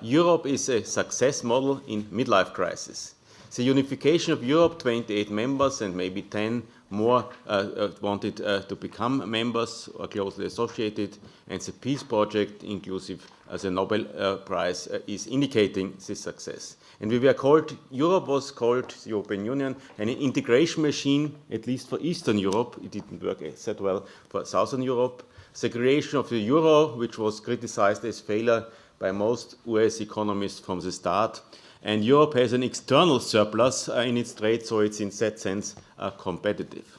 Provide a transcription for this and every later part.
Europe is a success model in midlife crisis. The unification of Europe, 28 members and maybe 10 more wanted to become members or closely associated, and the peace project, inclusive as a Nobel Prize, is indicating this success. And Europe was called, the European Union, an integration machine, at least for Eastern Europe. It didn't work that well for Southern Europe. The creation of the euro, which was criticized as failure by most US economists from the start. And Europe has an external surplus in its trade, so it's in that sense competitive.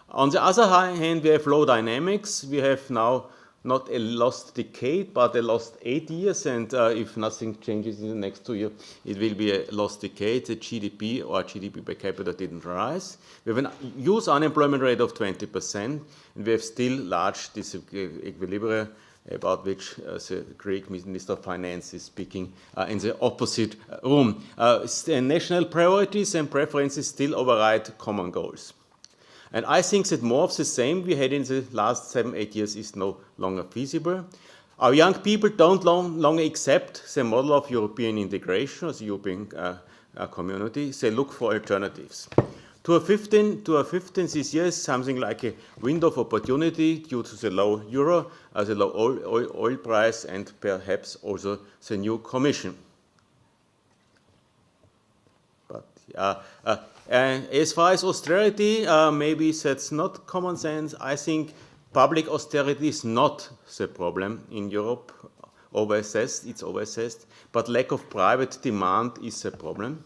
On the other hand, we have low dynamics. We have now not a lost decade, but a lost 8 years, and if nothing changes in the next 2 years, it will be a lost decade. The GDP or GDP per capita didn't rise. We have a youth unemployment rate of 20%, and we have still large disequilibria, about which the Greek Minister of Finance is speaking in the opposite room. National priorities and preferences still override common goals. And I think that more of the same we had in the last 7-8 years is no longer feasible. Our young people don't longer accept the model of European integration, or the European community. They look for alternatives. 2015 this year is something like a window of opportunity due to the low euro, the low oil price, and perhaps also the new Commission. But as far as austerity, maybe that's not common sense. I think public austerity is not the problem in Europe, it's overassessed, but lack of private demand is the problem.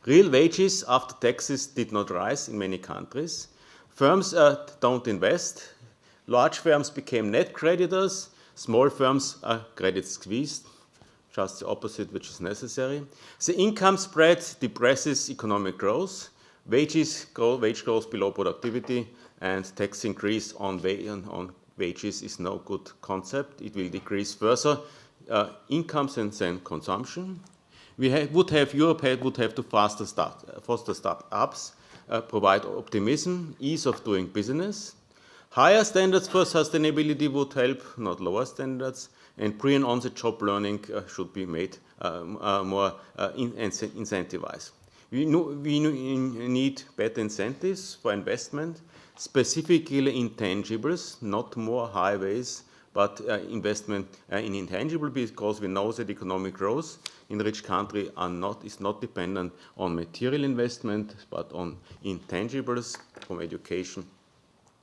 Real wages after taxes did not rise in many countries. Firms don't invest. Large firms became net creditors. Small firms are credit squeezed, just the opposite which is necessary. The income spread depresses economic growth. Wage growth below productivity, and tax increase on wages is no good concept. It will decrease further incomes and then consumption. Europe would have to foster startups, provide optimism, ease of doing business. Higher standards for sustainability would help, not lower standards, and pre- and on-the-job learning should be made more incentivized. We need better incentives for investment, specifically intangibles, not more highways, but investment in intangible, because we know that economic growth in rich countries is not dependent on material investment, but on intangibles from education,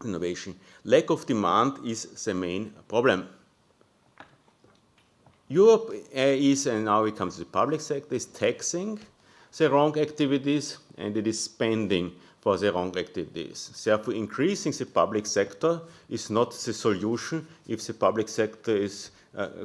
innovation. Lack of demand is the main problem. Europe is, and now it comes to the public sector, is taxing the wrong activities, and it is spending for the wrong activities. Therefore, increasing the public sector is not the solution if the public sector is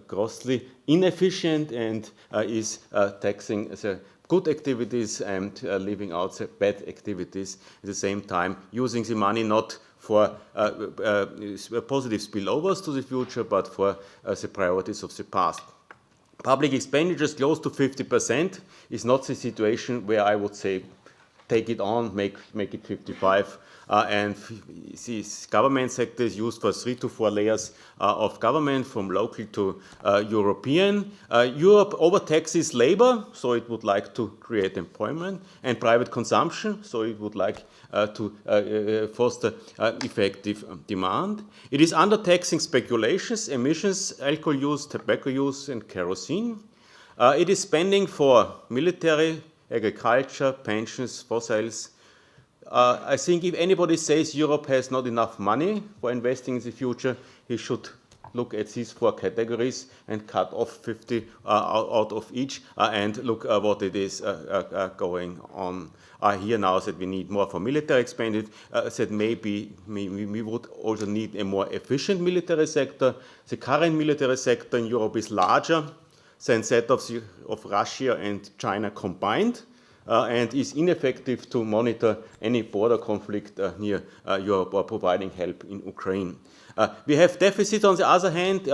grossly inefficient and is taxing the good activities and leaving out the bad activities. At the same time, using the money not for positive spillovers to the future, but for the priorities of the past. Public expenditures close to 50% is not the situation where I would say take it on, make it 55, and this government sector is used for 3 to 4 layers of government, from local to European. Europe overtaxes labor, so it would like to create employment, and private consumption, so it would like to foster effective demand. It is undertaxing speculations, emissions, alcohol use, tobacco use, and kerosene. It is spending for military, agriculture, pensions, fossils. I think if anybody says Europe has not enough money for investing in the future, he should look at these 4 categories and cut off 50 out of each and look what it is going on here now, that we need more for military expenditure, that maybe we would also need a more efficient military sector. The current military sector in Europe is larger than that of Russia and China combined, and is ineffective to monitor any border conflict near Europe or providing help in Ukraine. We have deficits on the other hand,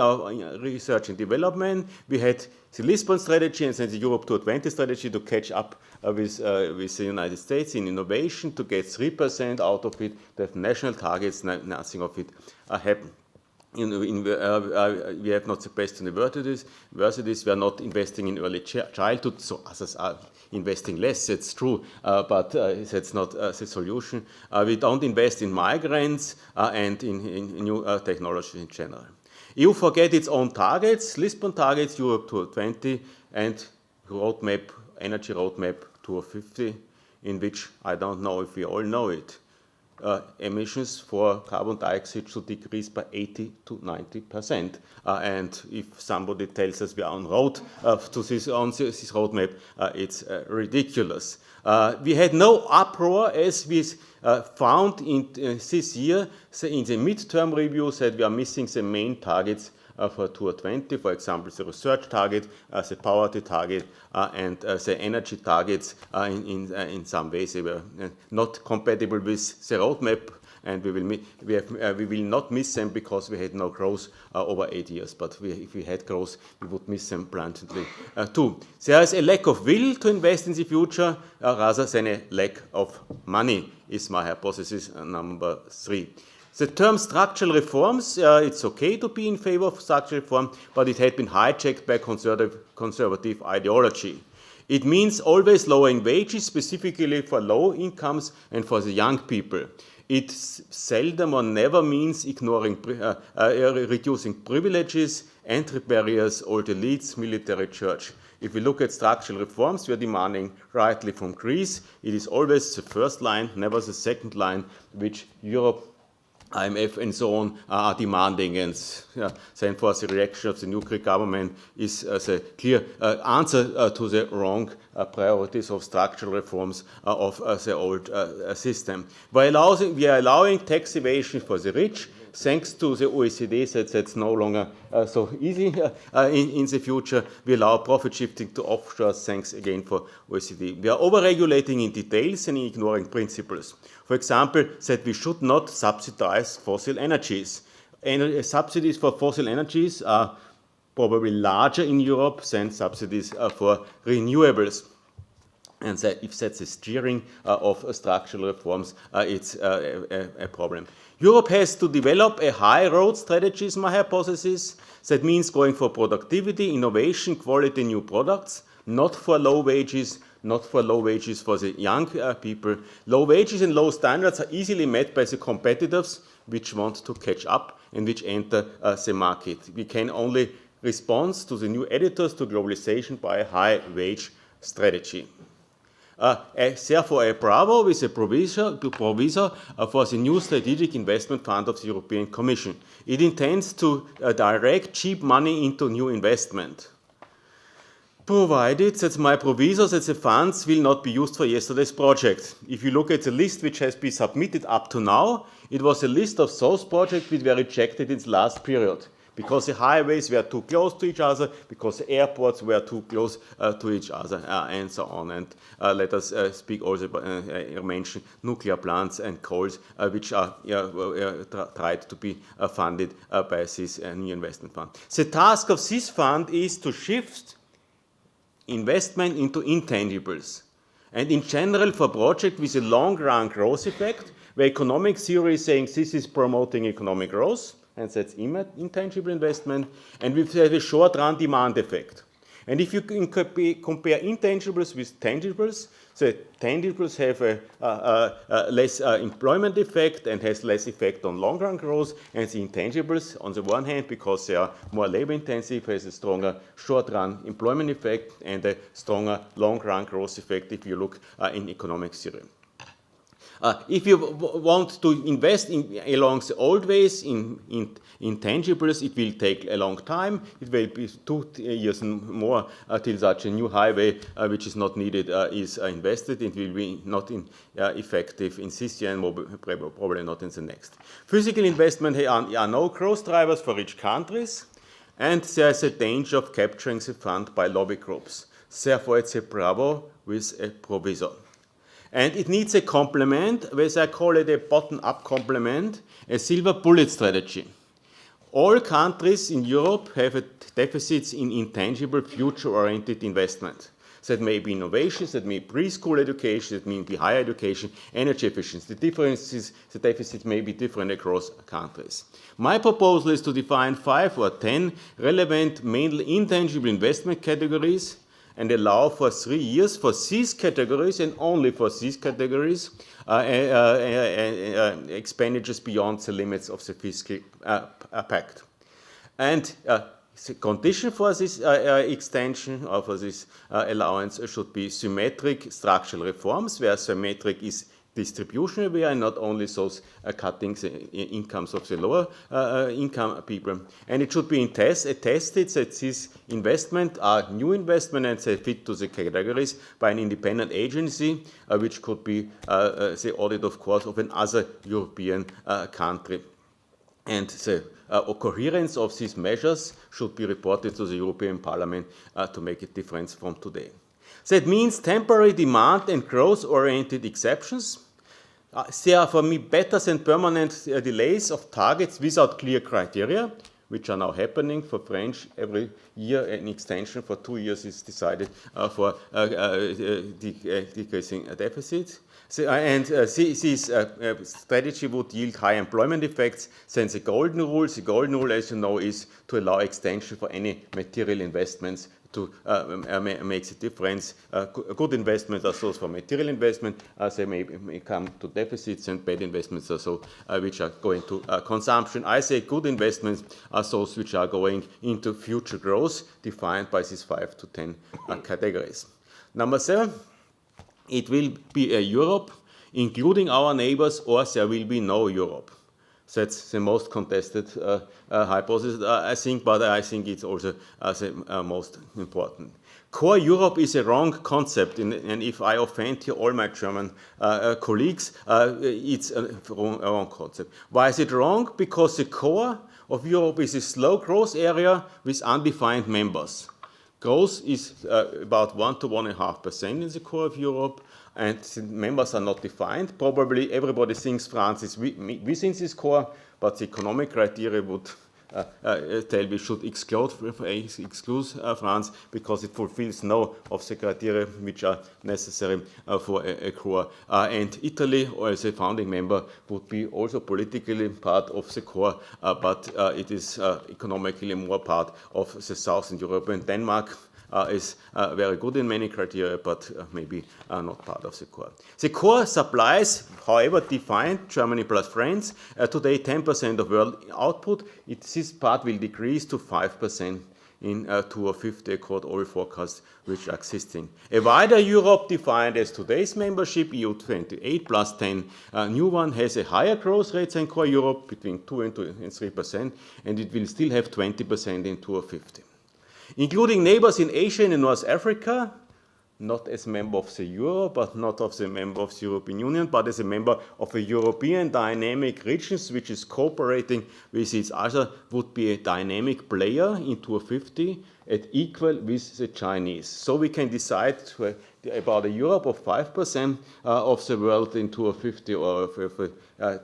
research and development. We had the Lisbon strategy and then the Europe 2020 strategy to catch up with the United States in innovation, to get 3% out of it, to have national targets, nothing of it happened. we have not the best universities. We are not investing in early childhood, so others are investing less, that's true, but that's not the solution. We don't invest in migrants and in new technology in general. EU forget its own targets, Lisbon targets, Europe 2020, and energy roadmap 2050, in which I don't know if we all know it. Emissions for carbon dioxide should decrease by 80 to 90%. And if somebody tells us we are on road to this roadmap, it's ridiculous. We had no uproar as we found in this year. So in the midterm review said we are missing the main targets for 2020, for example, the research target, the poverty target, and the energy targets in some ways they were not compatible with the roadmap, and we will not miss them because we had no growth over 8 years. But if we had growth, we would miss them bluntly too. There is a lack of will to invest in the future rather than a lack of money, is my hypothesis number 3. The term structural reforms, it's okay to be in favor of structural reform, but it had been hijacked by conservative ideology. It means always lowering wages, specifically for low incomes and for the young people. It seldom or never means ignoring, reducing privileges, entry barriers, old elites, military church. If we look at structural reforms, we are demanding rightly from Greece. It is always the first line, never the second line, which Europe, IMF and so on are demanding, and then for the reaction of the new Greek government is the clear answer to the wrong priorities of structural reforms of the old system. We are allowing tax evasion for the rich. Thanks to the OECD, that's no longer so easy in the future. We allow profit shifting to offshore, thanks again for OECD. We are overregulating in details and ignoring principles. For example, that we should not subsidize fossil energies. Subsidies for fossil energies are probably larger in Europe than subsidies for renewables. And if that's the steering of structural reforms, it's a problem. Europe has to develop a high road strategy, is my hypothesis. That means going for productivity, innovation, quality, new products, not for low wages, not for low wages for the young people. Low wages and low standards are easily met by the competitors which want to catch up and which enter the market. We can only respond to the new editors to globalization by a high wage strategy. Therefore, a bravo with a proviso for the new Strategic Investment Fund of the European Commission. It intends to direct cheap money into new investment, provided that's my proviso that the funds will not be used for yesterday's project. If you look at the list which has been submitted up to now, it was a list of those projects which were rejected in the last period, because the highways were too close to each other, because the airports were too close to each other, and so on. And let us speak also, mention nuclear plants and coals, which are tried to be funded by this new investment fund. The task of this fund is to shift investment into intangibles. And in general, for projects with a long-run growth effect, where economic theory is saying this is promoting economic growth, and that's intangible investment, and we have a short-run demand effect. And if you compare intangibles with tangibles, the tangibles have a less employment effect and has less effect on long-run growth, and the intangibles, on the one hand, because they are more labor-intensive, has a stronger short-run employment effect and a stronger long-run growth effect if you look in economic theory. If you want to invest along the old ways in intangibles, it will take a long time. It will be 2 years and more till such a new highway, which is not needed, is invested. It will be not effective in this year and probably not in the next. Physical investment are no growth drivers for rich countries, and there is a danger of capturing the fund by lobby groups. Therefore, it's a bravo with a proviso. And it needs a complement, as I call it a bottom-up complement, a silver bullet strategy. All countries in Europe have deficits in intangible, future-oriented investment. That may be innovations, that may be preschool education, that may be higher education, energy efficiency. The differences, the deficits may be different across countries. My proposal is to define 5 or 10 relevant, mainly intangible investment categories and allow for 3 years for these categories and only for these categories expenditures beyond the limits of the fiscal pact. And the condition for this extension or for this allowance should be symmetric structural reforms, where symmetric is distribution aware and not only those cutting the incomes of the lower income people. And it should be tested that these investments are new investment and they fit to the categories by an independent agency, which could be the audit, of course, of another European country. And the coherence of these measures should be reported to the European Parliament to make a difference from today. That means temporary demand and growth-oriented exceptions. They are, for me, better than permanent delays of targets without clear criteria, which are now happening for French. Every year an extension for 2 years is decided for decreasing deficits. This strategy would yield high employment effects. Then the golden rule. The golden rule, as you know, is to allow extension for any material investments to make a difference. Good investments are those for material investment. They may come to deficits, and bad investments are those which are going to consumption. I say good investments are those which are going into future growth, defined by these 5 to 10 categories. Number 7. It will be a Europe, including our neighbors, or there will be no Europe. That's the most contested hypothesis, I think, but I think it's also the most important. Core Europe is a wrong concept, and if I offend here all my German colleagues, it's a wrong concept. Why is it wrong? Because the core of Europe is a slow growth area with undefined members. Growth is about 1 to 1.5% in the core of Europe, and the members are not defined. Probably everybody thinks France is within this core, but the economic criteria would tell we should exclude France because it fulfills no of the criteria which are necessary for a core. And Italy, as a founding member, would be also politically part of the core, but it is economically more part of the Southern Europe. And Denmark is very good in many criteria, but maybe not part of the core. The core supplies, however defined, Germany plus France, today 10% of world output. This part will decrease to 5% in 2050, according to all forecasts which are existing. A wider Europe, defined as today's membership, EU 28 plus 10, new one has a higher growth rate than core Europe, between 2 and 3%, and it will still have 20% in 2050. Including neighbors in Asia and in North Africa, not as a member of the Euro, but not as a member of the European Union, but as a member of a European dynamic regions which is cooperating with each other, would be a dynamic player in 2050 at equal with the Chinese. So we can decide about a Europe of 5% of the world in 2050, or of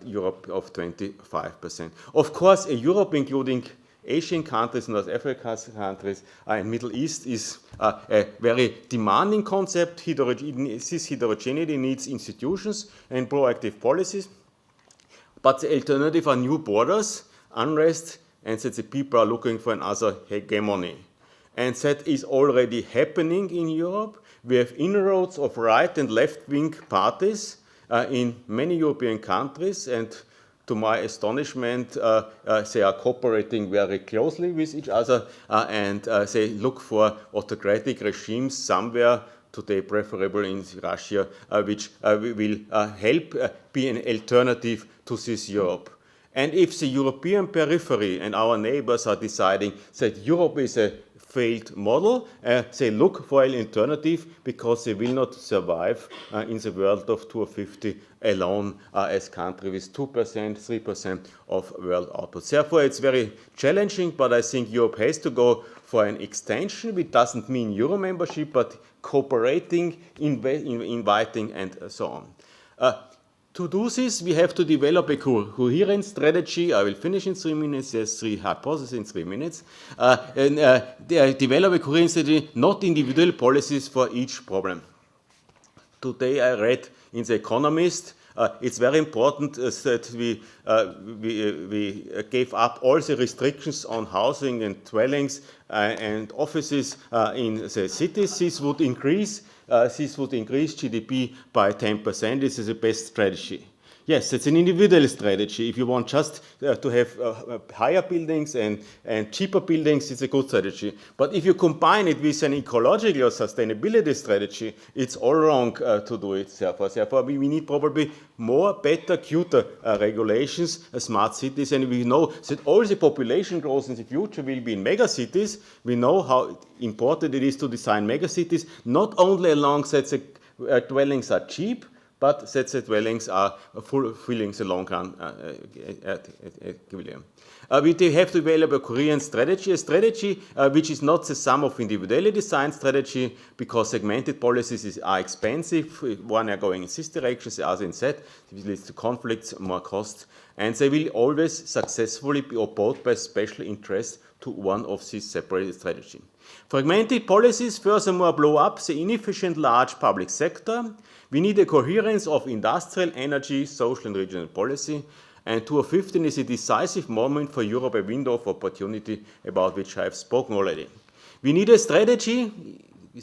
Europe of 25%. Of course, a Europe including Asian countries, North African countries, and Middle East is a very demanding concept. This heterogeneity needs institutions and proactive policies. But the alternative are new borders, unrest, and that the people are looking for another hegemony. And that is already happening in Europe. We have inroads of right and left-wing parties in many European countries, and to my astonishment, they are cooperating very closely with each other, and they look for autocratic regimes somewhere, today preferable in Russia, which will help be an alternative to this Europe. And if the European periphery and our neighbors are deciding that Europe is a failed model, they look for an alternative because they will not survive in the world of 2050 alone as country with 2%, 3% of world output. Therefore, it's very challenging, but I think Europe has to go for an extension, which doesn't mean Euro membership, but cooperating, inviting, and so on. To do this, we have to develop a coherent strategy. I will finish in 3 minutes. There's 3 hypotheses in 3 minutes. Develop a coherent strategy, not individual policies for each problem. Today I read in The Economist, it's very important that we gave up all the restrictions on housing and dwellings and offices in the cities. This would increase GDP by 10%. This is the best strategy. Yes, it's an individual strategy. If you want just to have higher buildings and cheaper buildings, it's a good strategy. But if you combine it with an ecological or sustainability strategy, it's all wrong to do it. Therefore, we need probably more, better, cuter regulations, smart cities, and we know that all the population growth in the future will be in megacities. We know how important it is to design megacities, not only along that the dwellings are cheap, but that the dwellings are fulfilling the long-run equilibrium. We have to develop a coherent strategy, which is not the sum of individually designed strategy, because segmented policies are expensive. One are going in this direction, the other in that. This leads to conflicts, more costs, and they will always successfully be opposed by special interest to one of these separated strategies. Fragmented policies furthermore blow up the inefficient large public sector. We need a coherence of industrial, energy, social and regional policy, and 2015 is a decisive moment for Europe, a window of opportunity about which I have spoken already. We need a strategy.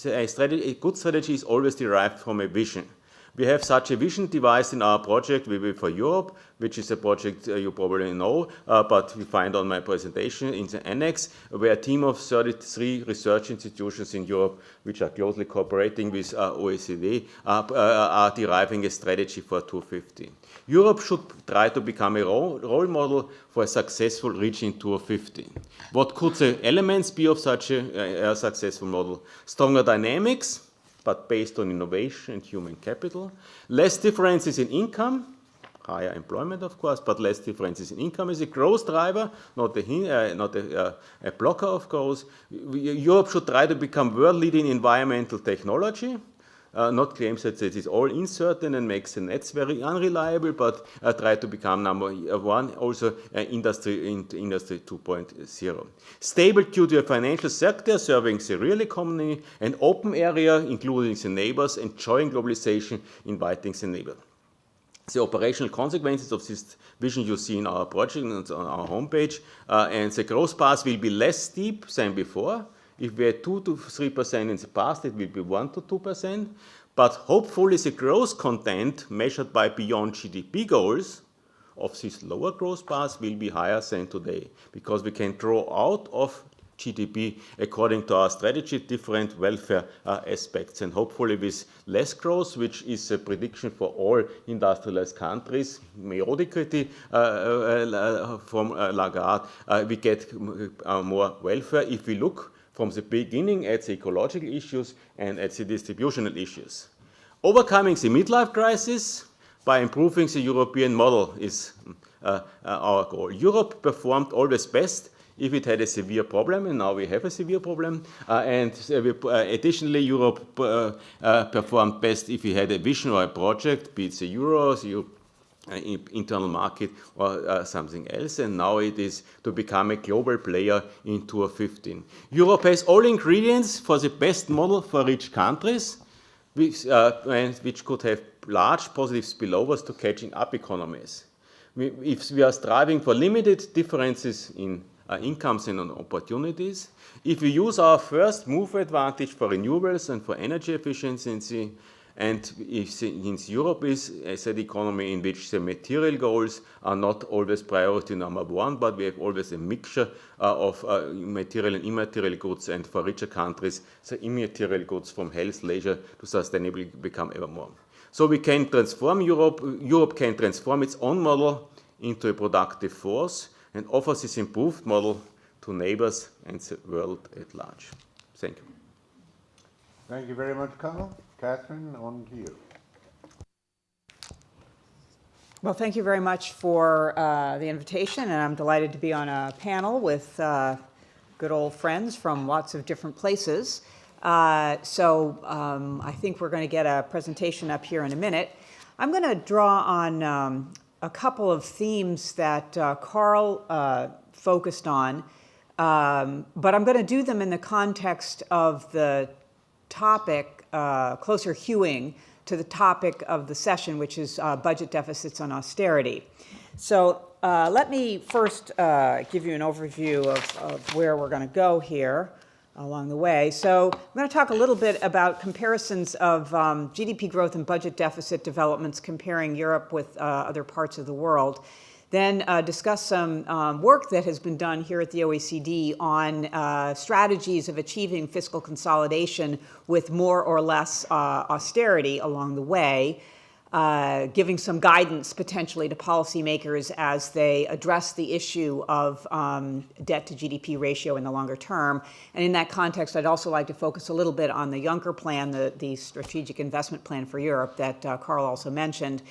A good strategy is always derived from a vision. We have such a vision devised in our project, We Will for Europe, which is a project you probably know, but we find on my presentation in the annex, where a team of 33 research institutions in Europe, which are closely cooperating with OECD, are deriving a strategy for 2050. Europe should try to become a role model for a successful reaching 2050. What could the elements be of such a successful model? Stronger dynamics, but based on innovation and human capital. Less differences in income, higher employment, of course, but less differences in income is a growth driver, not a blocker of growth. Europe should try to become world leading in environmental technology, not claims that it is all uncertain and makes the nets very unreliable, but try to become number one, also industry 2.0. Stable due to a financial sector serving the real economy, an open area including the neighbors, enjoying globalization, inviting the neighbor. The operational consequences of this vision you see in our project and on our homepage, and the growth path will be less steep than before. If we had 2 to 3% in the past, it will be 1 to 2%. But hopefully the growth content measured by beyond GDP goals of this lower growth path will be higher than today, because we can draw out of GDP according to our strategy different welfare aspects, and hopefully with less growth, which is a prediction for all industrialized countries, mediocrity from Lagarde, we get more welfare if we look from the beginning at the ecological issues and at the distributional issues. Overcoming the midlife crisis by improving the European model is our goal. Europe performed always best if it had a severe problem, and now we have a severe problem. Additionally, Europe performed best if we had a vision or a project, be it the euro, the internal market, or something else, and now it is to become a global player in 2015. Europe has all ingredients for the best model for rich countries, which could have large positive spillovers to catching up economies. If we are striving for limited differences in incomes and on opportunities, if we use our first mover advantage for renewables and for energy efficiency, and since Europe is an economy in which the material goals are not always priority number one, but we have always a mixture of material and immaterial goods, and for richer countries, the immaterial goods from health, leisure to sustainability become ever more. So we can transform Europe. Europe can transform its own model into a productive force and offer this improved model to neighbors and the world at large. Thank you. Thank you very much, Carl. Catherine, on to you. Well, thank you very much for the invitation, and I'm delighted to be on a panel with good old friends from lots of different places. I think we're going to get a presentation up here in a minute. I'm going to draw on a couple of themes that Carl focused on, but I'm going to do them in the context of the topic, closer hewing to the topic of the session, which is budget deficits and austerity. So let me first give you an overview of where we're going to go here along the way. So I'm going to talk a little bit about comparisons of GDP growth and budget deficit developments comparing Europe with other parts of the world. Then discuss some work that has been done here at the OECD on strategies of achieving fiscal consolidation with more or less austerity along the way, giving some guidance potentially to policymakers as they address the issue of debt to GDP ratio in the longer term. And in that context, I'd also like to focus a little bit on the Yunker Plan, the strategic investment plan for Europe that Carl also mentioned.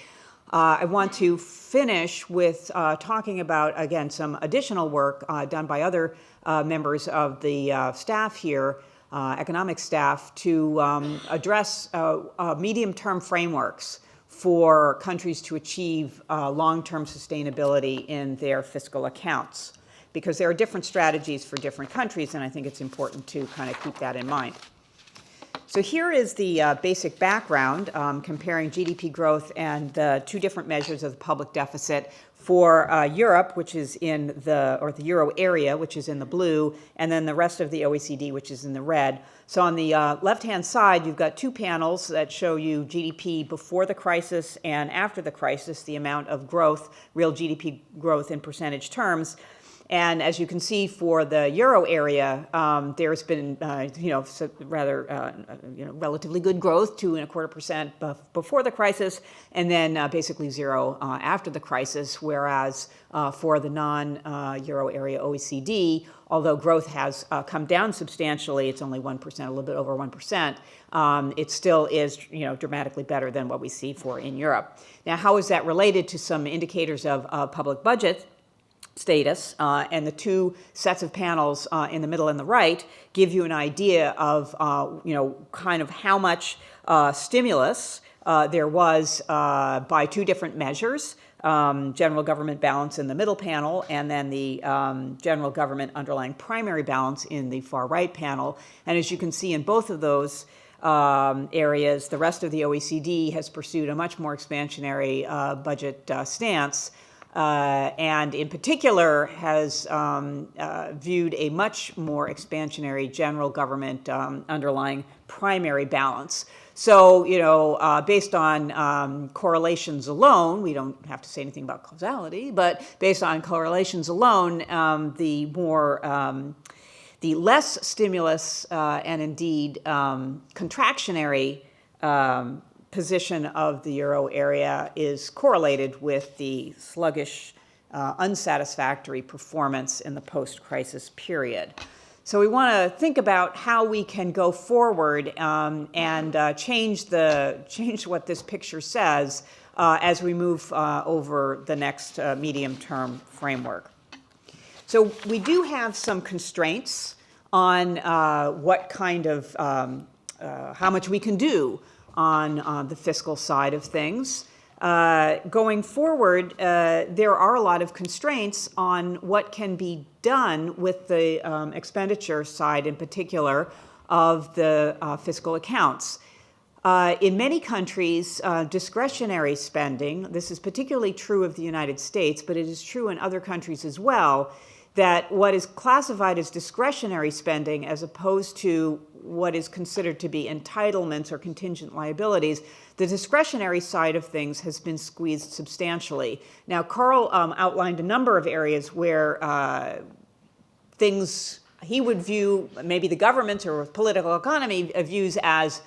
I want to finish with talking about, again, some additional work done by other members of the staff here, economic staff, to address medium-term frameworks for countries to achieve long-term sustainability in their fiscal accounts, because there are different strategies for different countries, and I think it's important to kind of keep that in mind. So here is the basic background comparing GDP growth and the two different measures of the public deficit for Europe, which is in the euro area, which is in the blue, and then the rest of the OECD, which is in the red. So on the left-hand side, you've got two panels that show you GDP before the crisis and after the crisis, the amount of growth, real GDP growth in percentage terms. And as you can see, for the euro area, there's been, relatively good growth, 2.25% before the crisis, and then basically zero after the crisis. Whereas for the non-euro area OECD, although growth has come down substantially, it's only 1%, a little bit over 1%. It still is, dramatically better than what we see for in Europe. Now, how is that related to some indicators of public budget status, and the two sets of panels in the middle and the right give you an idea of, kind of how much stimulus there was by two different measures, general government balance in the middle panel, and then the general government underlying primary balance in the far right panel. And as you can see in both of those areas, the rest of the OECD has pursued a much more expansionary budget stance, and in particular has viewed a much more expansionary general government underlying primary balance. So, based on correlations alone, we don't have to say anything about causality, but based on correlations alone, the less stimulus and indeed contractionary position of the euro area is correlated with the sluggish, unsatisfactory performance in the post-crisis period. So we want to think about how we can go forward and change what this picture says as we move over the next medium-term framework. So we do have some constraints on what kind of how much we can do on the fiscal side of things. Going forward, there are a lot of constraints on what can be done with the expenditure side in particular of the fiscal accounts. In many countries, discretionary spending, this is particularly true of the United States, but it is true in other countries as well, that what is classified as discretionary spending as opposed to what is considered to be entitlements or contingent liabilities, the discretionary side of things has been squeezed substantially. Now, Carl outlined a number of areas where things he would view, maybe the government or political economy views as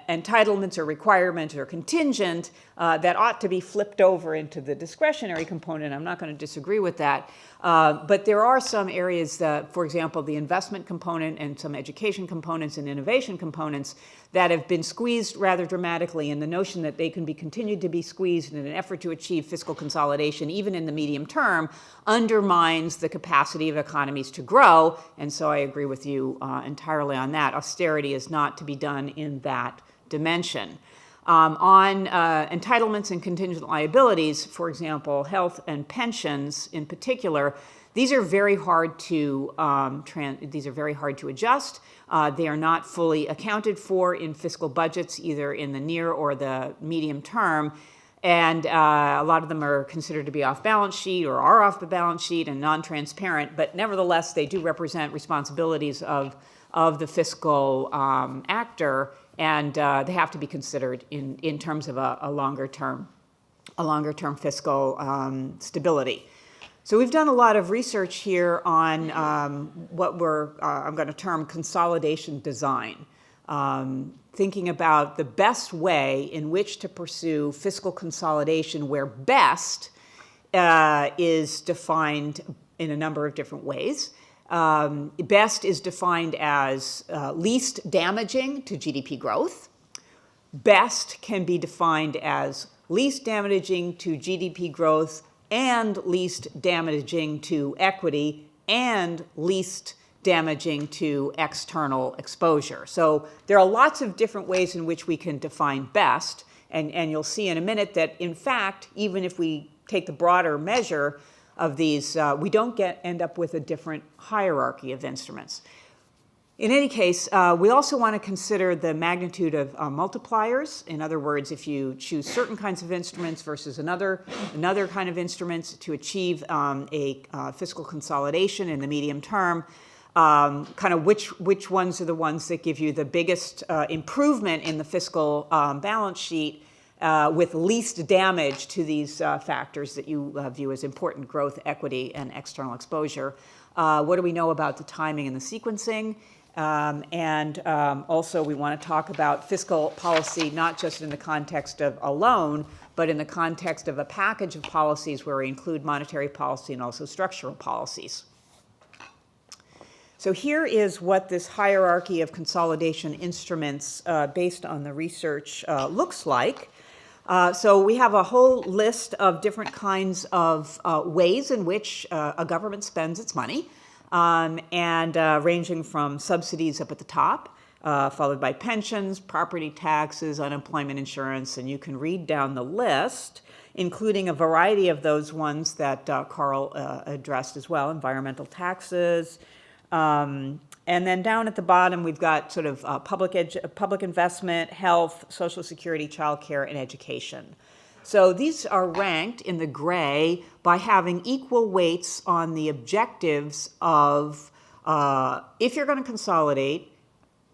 entitlements or requirements or contingent that ought to be flipped over into the discretionary component. I'm not going to disagree with that. But there are some areas that, for example, the investment component and some education components and innovation components that have been squeezed rather dramatically, and the notion that they can be continued to be squeezed in an effort to achieve fiscal consolidation, even in the medium term, undermines the capacity of economies to grow. And so I agree with you entirely on that. Austerity is not to be done in that dimension. On entitlements and contingent liabilities, for example, health and pensions in particular, these are very hard to adjust. They are not fully accounted for in fiscal budgets, either in the near or the medium term. And a lot of them are considered to be off balance sheet or are off the balance sheet and non-transparent, but nevertheless, they do represent responsibilities of the fiscal actor, and they have to be considered in terms of a longer term fiscal stability. So we've done a lot of research here on what I'm going to term consolidation design. Thinking about the best way in which to pursue fiscal consolidation, where best is defined in a number of different ways. Best is defined as least damaging to GDP growth. Best can be defined as least damaging to GDP growth and least damaging to equity and least damaging to external exposure. So there are lots of different ways in which we can define best, and you'll see in a minute that, in fact, even if we take the broader measure of these, we don't end up with a different hierarchy of instruments. In any case, we also want to consider the magnitude of multipliers. In other words, if you choose certain kinds of instruments versus another kind of instruments to achieve a fiscal consolidation in the medium term, kind of which ones are the ones that give you the biggest improvement in the fiscal balance sheet with least damage to these factors that you view as important: growth, equity, and external exposure. What do we know about the timing and the sequencing? Also, we want to talk about fiscal policy, not just in the context of a loan, but in the context of a package of policies where we include monetary policy and also structural policies. So here is what this hierarchy of consolidation instruments based on the research looks like. So we have a whole list of different kinds of ways in which a government spends its money, ranging from subsidies up at the top, followed by pensions, property taxes, unemployment insurance, and you can read down the list, including a variety of those ones that Carl addressed as well: environmental taxes. And then down at the bottom, we've got sort of public investment, health, Social Security, childcare, and education. So these are ranked in the gray by having equal weights on the objectives of if you're going to consolidate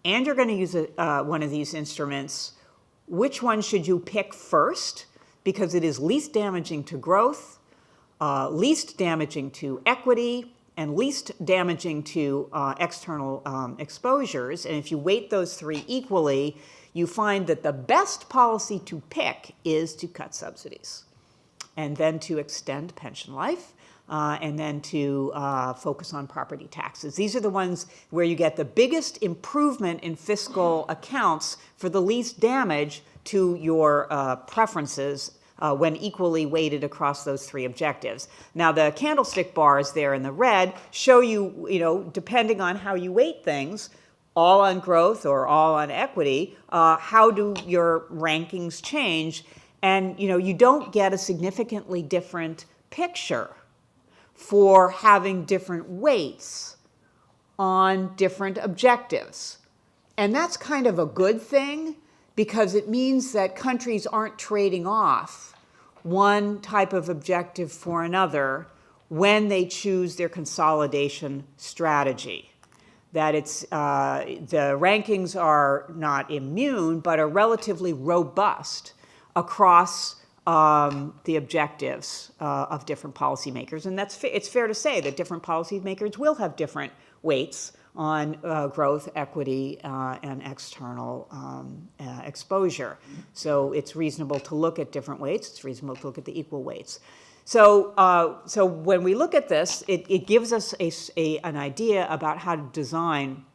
and you're going to use one of these instruments, which one should you pick first? Because it is least damaging to growth, least damaging to equity, and least damaging to external exposures. And if you weight those three equally, you find that the best policy to pick is to cut subsidies, and then to extend pension life, and then to focus on property taxes. These are the ones where you get the biggest improvement in fiscal accounts for the least damage to your preferences when equally weighted across those three objectives. Now, the candlestick bars there in the red show you, depending on how you weight things, all on growth or all on equity, how do your rankings change? And, you don't get a significantly different picture for having different weights on different objectives. And that's kind of a good thing, because it means that countries aren't trading off one type of objective for another when they choose their consolidation strategy. That the rankings are not immune, but are relatively robust across the objectives of different policymakers. And it's fair to say that different policymakers will have different weights on growth, equity, and external exposure. So it's reasonable to look at different weights. It's reasonable to look at the equal weights. So when we look at this, it gives us an idea about how to design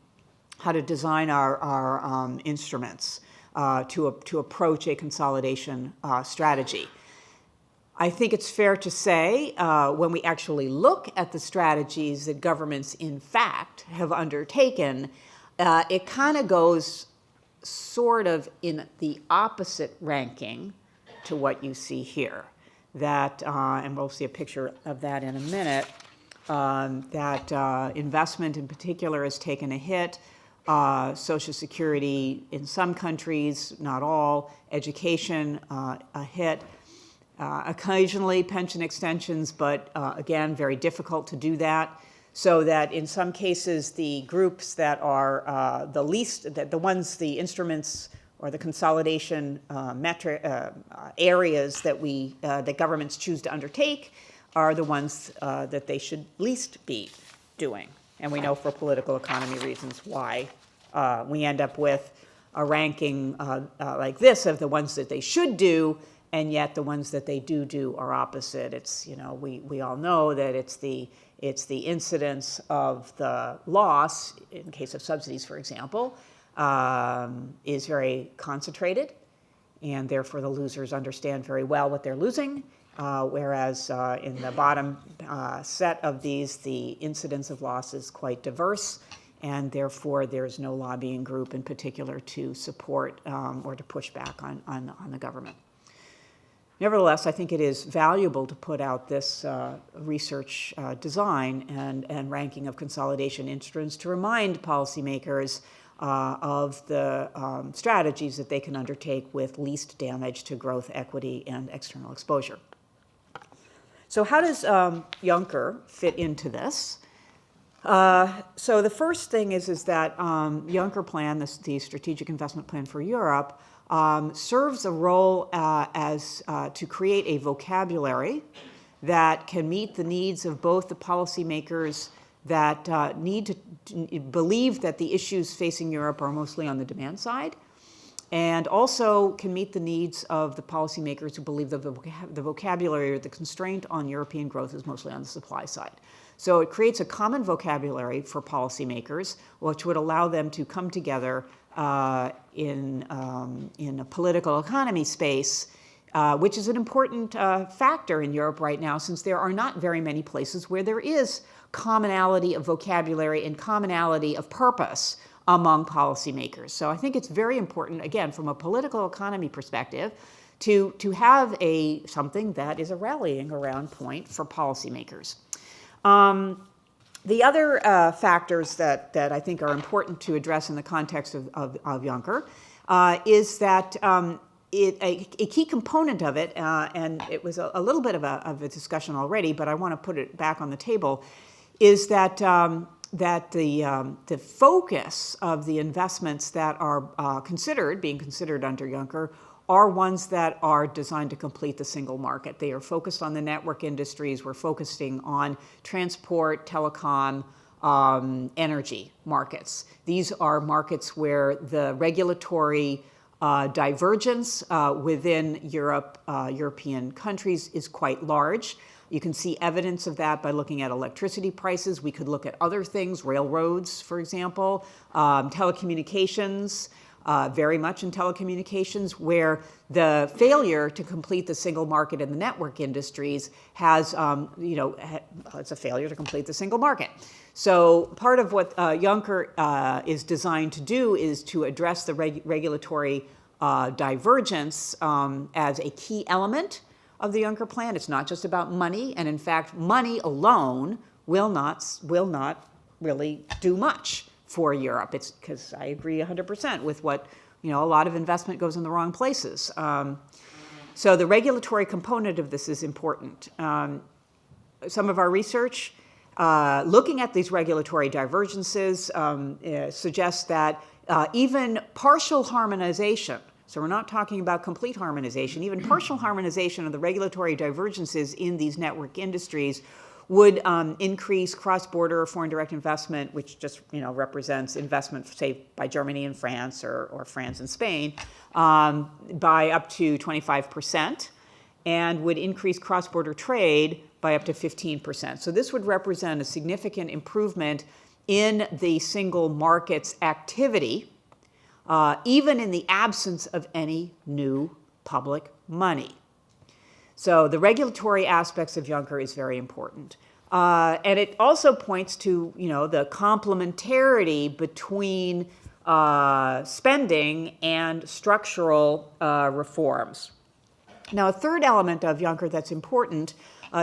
our instruments to approach a consolidation strategy. I think it's fair to say, when we actually look at the strategies that governments, in fact, have undertaken, it kind of goes sort of in the opposite ranking to what you see here. That, and we'll see a picture of that in a minute, that investment in particular has taken a hit. Social Security in some countries, not all. Education, a hit. Occasionally pension extensions, but again, very difficult to do that. So that in some cases, the groups that are the least, the instruments or the consolidation areas that governments choose to undertake are the ones that they should least be doing. And we know for political economy reasons why we end up with a ranking like this of the ones that they should do, and yet the ones that they do are opposite. It's, we all know that it's the incidence of the loss, in case of subsidies, for example, is very concentrated, and therefore the losers understand very well what they're losing, whereas in the bottom set of these, the incidence of loss is quite diverse, and therefore there's no lobbying group in particular to support or to push back on the government. Nevertheless, I think it is valuable to put out this research design and ranking of consolidation instruments to remind policymakers of the strategies that they can undertake with least damage to growth, equity, and external exposure. So how does Yunker fit into this? So the first thing is that Yunker Plan, the Strategic Investment Plan for Europe, serves a role as to create a vocabulary that can meet the needs of both the policymakers that need to believe that the issues facing Europe are mostly on the demand side, and also can meet the needs of the policymakers who believe that the vocabulary or the constraint on European growth is mostly on the supply side. So it creates a common vocabulary for policymakers, which would allow them to come together in a political economy space, which is an important factor in Europe right now, since there are not very many places where there is commonality of vocabulary and commonality of purpose among policymakers. So I think it's very important, again, from a political economy perspective, to have something that is a rallying around point for policymakers. The other factors that I think are important to address in the context of Yunker is that a key component of it, and it was a little bit of a discussion already, but I want to put it back on the table, is that the focus of the investments that are being considered under Yunker are ones that are designed to complete the single market. They are focused on the network industries. We're focusing on transport, telecom, energy markets. These are markets where the regulatory divergence within European countries is quite large. You can see evidence of that by looking at electricity prices. We could look at other things, railroads, for example, telecommunications, very much in telecommunications, where the failure to complete the single market in the network industries has, it's a failure to complete the single market. So part of what Yunker is designed to do is to address the regulatory divergence as a key element of the Yunker Plan. It's not just about money, and in fact, money alone will not really do much for Europe. It's because I agree 100% with what, a lot of investment goes in the wrong places. So the regulatory component of this is important. Some of our research looking at these regulatory divergences suggests that even partial harmonization, so we're not talking about complete harmonization, even partial harmonization of the regulatory divergences in these network industries would increase cross-border foreign direct investment, which just represents investment, say, by Germany and France or France and Spain, by up to 25%, and would increase cross-border trade by up to 15%. So this would represent a significant improvement in the single market's activity, even in the absence of any new public money. So the regulatory aspects of Yunker is very important. And it also points to, the complementarity between spending and structural reforms. Now, a third element of Yunker that's important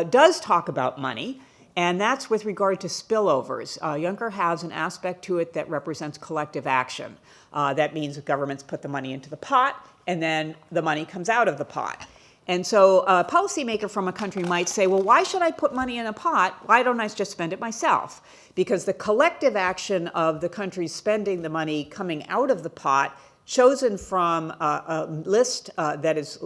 does talk about money, and that's with regard to spillovers. Yunker has an aspect to it that represents collective action. That means that governments put the money into the pot, and then the money comes out of the pot. And so a policymaker from a country might say, well, why should I put money in a pot? Why don't I just spend it myself? Because the collective action of the countries spending the money coming out of the pot, chosen from a list that is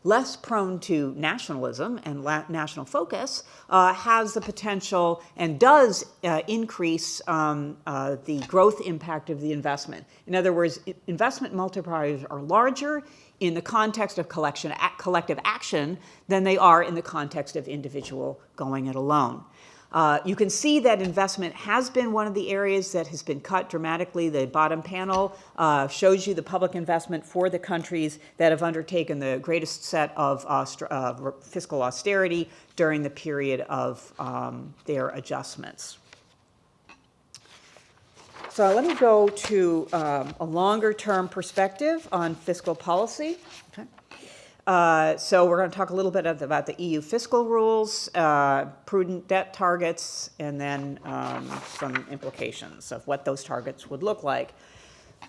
less prone to nationalism and national focus, has the potential and does increase the growth impact of the investment. In other words, investment multipliers are larger in the context of collective action than they are in the context of individual going it alone. You can see that investment has been one of the areas that has been cut dramatically. The bottom panel shows you the public investment for the countries that have undertaken the greatest set of fiscal austerity during the period of their adjustments. So let me go to a longer-term perspective on fiscal policy. Okay. So we're going to talk a little bit about the EU fiscal rules, prudent debt targets, and then some implications of what those targets would look like.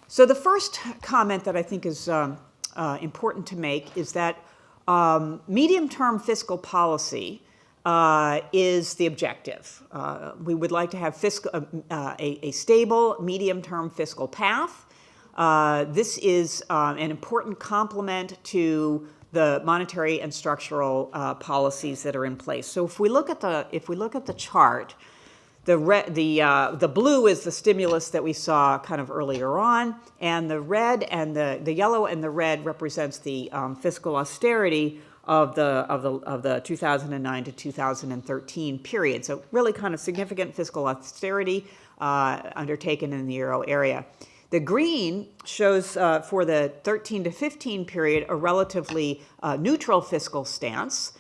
So the first comment that I think is important to make is that medium-term fiscal policy is the objective. We would like to have a stable medium-term fiscal path. This is an important complement to the monetary and structural policies that are in place. So if we look at the chart, the blue is the stimulus that we saw kind of earlier on, and the red and the yellow and the red represents the fiscal austerity of the 2009 to 2013 period. So really kind of significant fiscal austerity undertaken in the euro area. The green shows for the 13 to 15 period a relatively neutral fiscal stance.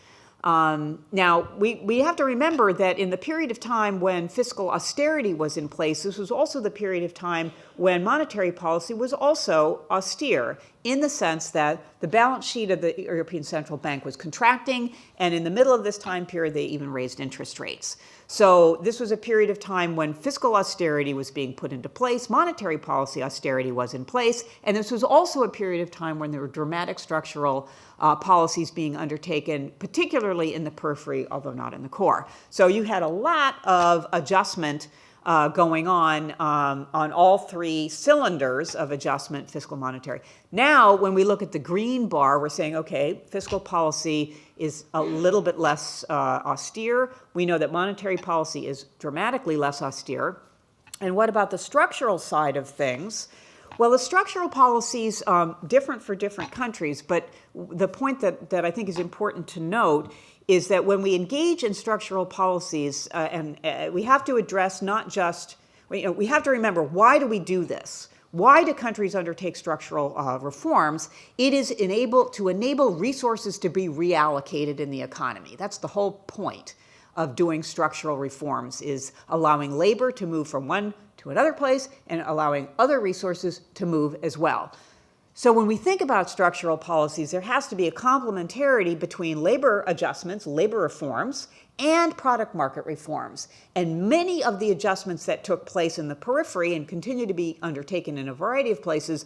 Now, we have to remember that in the period of time when fiscal austerity was in place, this was also the period of time when monetary policy was also austere, in the sense that the balance sheet of the European Central Bank was contracting, and in the middle of this time period, they even raised interest rates. So this was a period of time when fiscal austerity was being put into place, monetary policy austerity was in place, and this was also a period of time when there were dramatic structural policies being undertaken, particularly in the periphery, although not in the core. So you had a lot of adjustment going on all three cylinders of adjustment, fiscal, monetary. Now, when we look at the green bar, we're saying, okay, fiscal policy is a little bit less austere. We know that monetary policy is dramatically less austere. And what about the structural side of things? Well, the structural policies different for different countries, but the point that I think is important to note is that when we engage in structural policies, we have to address not just, we have to remember, why do we do this? Why do countries undertake structural reforms? It is to enable resources to be reallocated in the economy. That's the whole point of doing structural reforms, is allowing labor to move from one to another place and allowing other resources to move as well. So when we think about structural policies, there has to be a complementarity between labor adjustments, labor reforms, and product market reforms. And many of the adjustments that took place in the periphery and continue to be undertaken in a variety of places,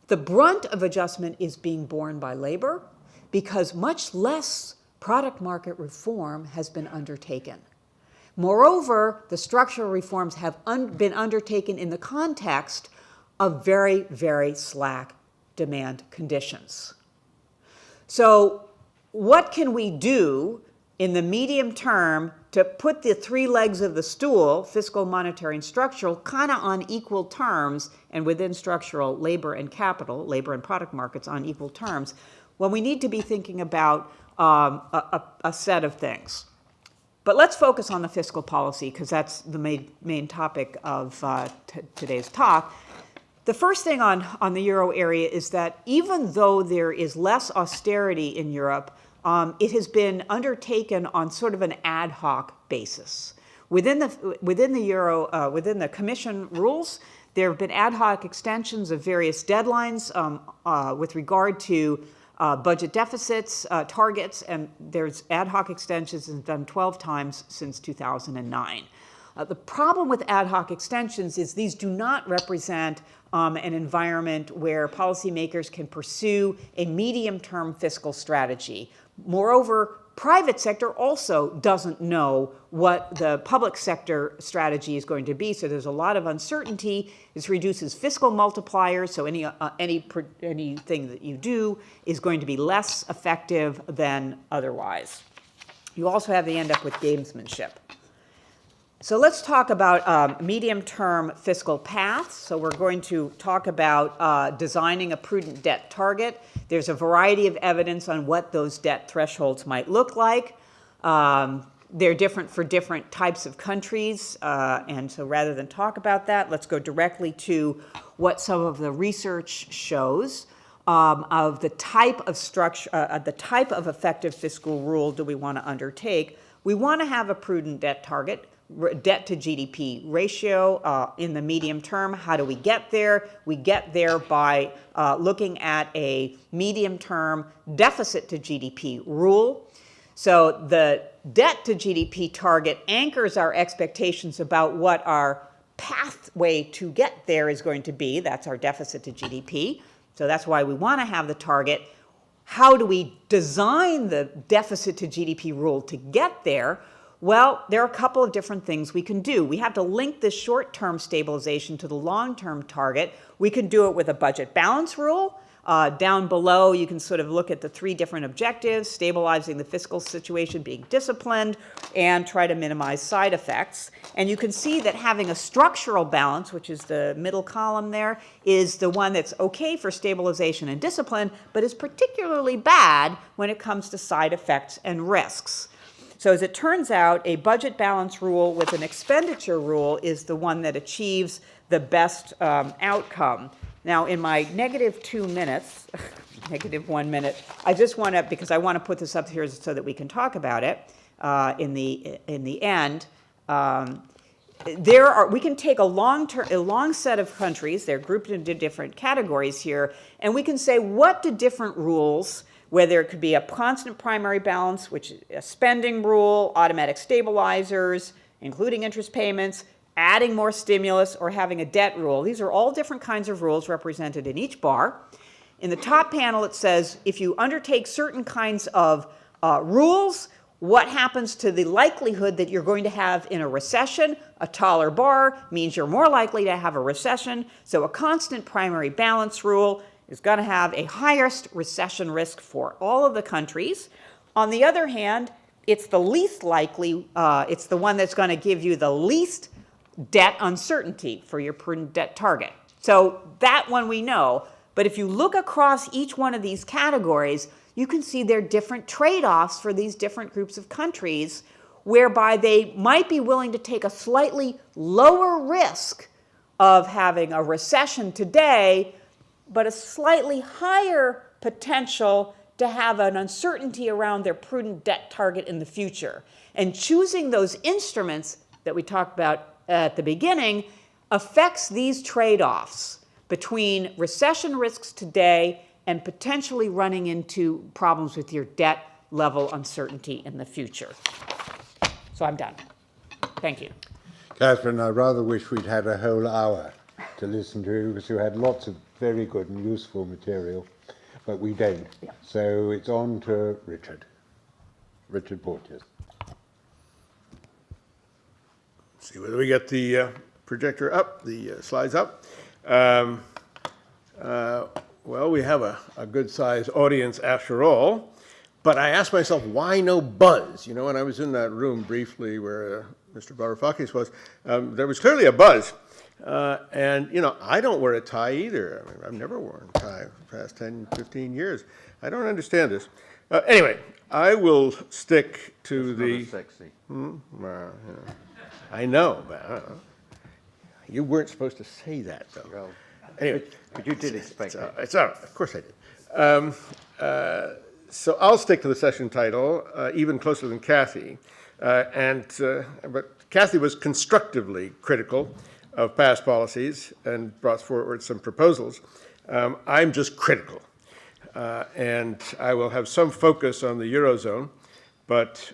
the brunt of adjustment is being borne by labor because much less product market reform has been undertaken. Moreover, the structural reforms have been undertaken in the context of very, very slack demand conditions. So what can we do in the medium term to put the three legs of the stool, fiscal, monetary, and structural, kind of on equal terms, and within structural, labor and capital, labor and product markets on equal terms, when we need to be thinking about a set of things. But let's focus on the fiscal policy, because that's the main topic of today's talk. The first thing on the euro area is that even though there is less austerity in Europe, it has been undertaken on sort of an ad hoc basis. Within the Commission rules, There have been ad hoc extensions of various deadlines with regard to budget deficits, targets, and there's ad hoc extensions done 12 times since 2009. The problem with ad hoc extensions is these do not represent an environment where policymakers can pursue a medium-term fiscal strategy. Moreover, private sector also doesn't know what the public sector strategy is going to be, so there's a lot of uncertainty. This reduces fiscal multipliers, so anything that you do is going to be less effective than otherwise. You also have to end up with gamesmanship. So let's talk about medium-term fiscal paths. So we're going to talk about designing a prudent debt target. There's a variety of evidence on what those debt thresholds might look like. They're different for different types of countries. And so rather than talk about that, let's go directly to what some of the research shows of the type of structure, the type of effective fiscal rule do we want to undertake. We want to have a prudent debt target. Debt to GDP ratio in the medium term. How do we get there? We get there by looking at a medium-term deficit to GDP rule. So the debt to GDP target anchors our expectations about what our pathway to get there is going to be. That's our deficit to GDP. So that's why we want to have the target. How do we design the deficit to GDP rule to get there? Well, there are a couple of different things we can do. We have to link this short-term stabilization to the long-term target. We can do it with a budget balance rule. Down below, you can sort of look at the three different objectives: stabilizing the fiscal situation, being disciplined, and try to minimize side effects. And you can see that having a structural balance, which is the middle column there, is the one that's okay for stabilization and discipline, but is particularly bad when it comes to side effects and risks. So as it turns out, a budget balance rule with an expenditure rule is the one that achieves the best outcome. Now, in my -2 minutes, -1 minute, I just want to, because I want to put this up here so that we can talk about it in the end. We can take a long set of countries, they're grouped into different categories here, and we can say, what do different rules, whether it could be a constant primary balance, which is a spending rule, automatic stabilizers, including interest payments, adding more stimulus, or having a debt rule. These are all different kinds of rules represented in each bar. In the top panel, it says, if you undertake certain kinds of rules, what happens to the likelihood that you're going to have in a recession? A taller bar means you're more likely to have a recession. So a constant primary balance rule is going to have a highest recession risk for all of the countries. On the other hand, it's the least likely, it's the one that's going to give you the least debt uncertainty for your prudent debt target. So that one we know. But if you look across each one of these categories, you can see there are different trade-offs for these different groups of countries, whereby they might be willing to take a slightly lower risk of having a recession today, but a slightly higher potential to have an uncertainty around their prudent debt target in the future. And choosing those instruments that we talked about at the beginning affects these trade-offs between recession risks today and potentially running into problems with your debt level uncertainty in the future. So I'm done. Thank you. Catherine, I rather wish we'd had a whole hour to listen to you, because you had lots of very good and useful material, but we don't. Yeah. So it's on to Richard. Richard Porteous. See whether we get the projector up, the slides up. Well, we have a good-sized audience after all, but I asked myself, why no buzz? You know, when I was in that room briefly where Mr. Varoufakis was, there was clearly a buzz. And, you know, I don't wear a tie either. I mean, I've never worn a tie for the past 10, 15 years. I don't understand this. Anyway, I will stick to the... sexy. Well, you know, I know, but you weren't supposed to say that, though. Well, anyway, but you did expect it. It's all right. Of course I did. So I'll stick to the session title, even closer than Kathy. But Kathy was constructively critical of past policies and brought forward some proposals. I'm just critical. And I will have some focus on the Eurozone, but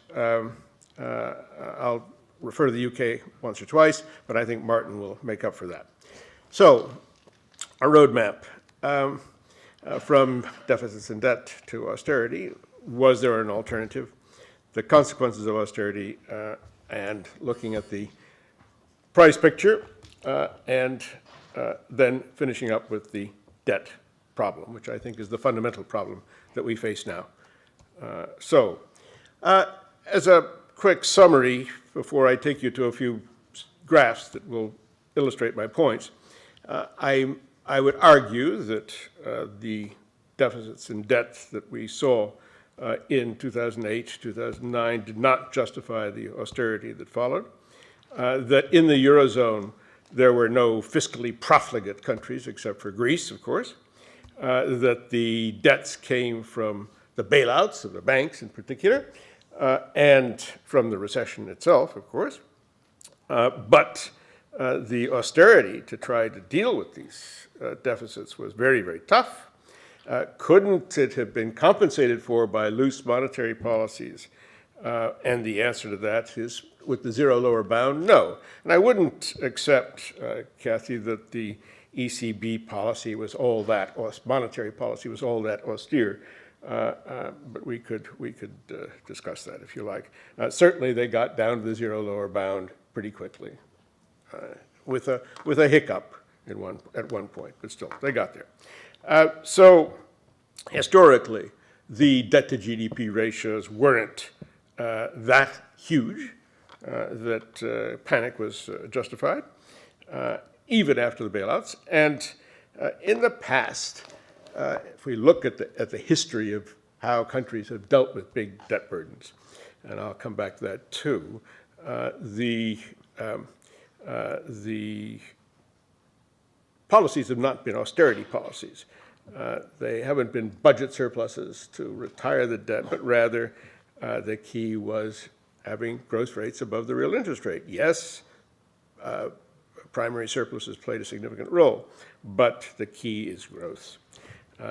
I'll refer to the UK once or twice, but I think Martin will make up for that. So, a roadmap from deficits and debt to austerity. Was there an alternative? The consequences of austerity and looking at the price picture and then finishing up with the debt problem, which I think is the fundamental problem that we face now. As a quick summary, before I take you to a few graphs that will illustrate my points, I would argue that the deficits and debts that we saw in 2008, 2009 did not justify the austerity that followed, that in the Eurozone there were no fiscally profligate countries except for Greece, of course, that the debts came from the bailouts of the banks in particular, and from the recession itself, of course. But the austerity to try to deal with these deficits was very, very tough. Couldn't it have been compensated for by loose monetary policies? And the answer to that is, with the zero lower bound, no. And I wouldn't accept, Kathy, that the ECB policy was all that, monetary policy was all that austere. But we could discuss that if you like. Certainly, they got down to the zero lower bound pretty quickly, with a hiccup at one point, but still they got there. So historically, the debt to GDP ratios weren't that huge that panic was justified, even after the bailouts. And in the past, if we look at the history of how countries have dealt with big debt burdens, and I'll come back to that too, the policies have not been austerity policies. They haven't been budget surpluses to retire the debt, but rather the key was having growth rates above the real interest rate. Yes, primary surpluses played a significant role, but the key is growth.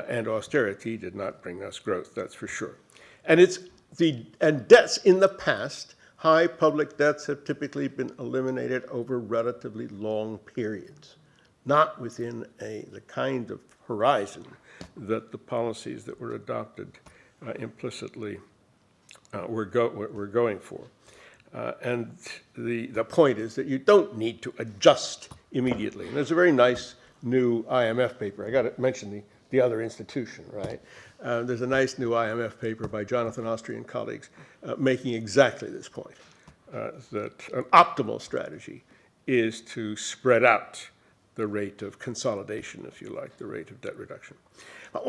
And austerity did not bring us growth, that's for sure. And debts in the past, high public debts have typically been eliminated over relatively long periods, not within the kind of horizon that the policies that were adopted implicitly were going for. And the point is that you don't need to adjust immediately. And there's a very nice new IMF paper. I got to mention the other institution, right? There's a nice new IMF paper by Jonathan Austerity and colleagues making exactly this point, that an optimal strategy is to spread out the rate of consolidation, if you like, the rate of debt reduction. But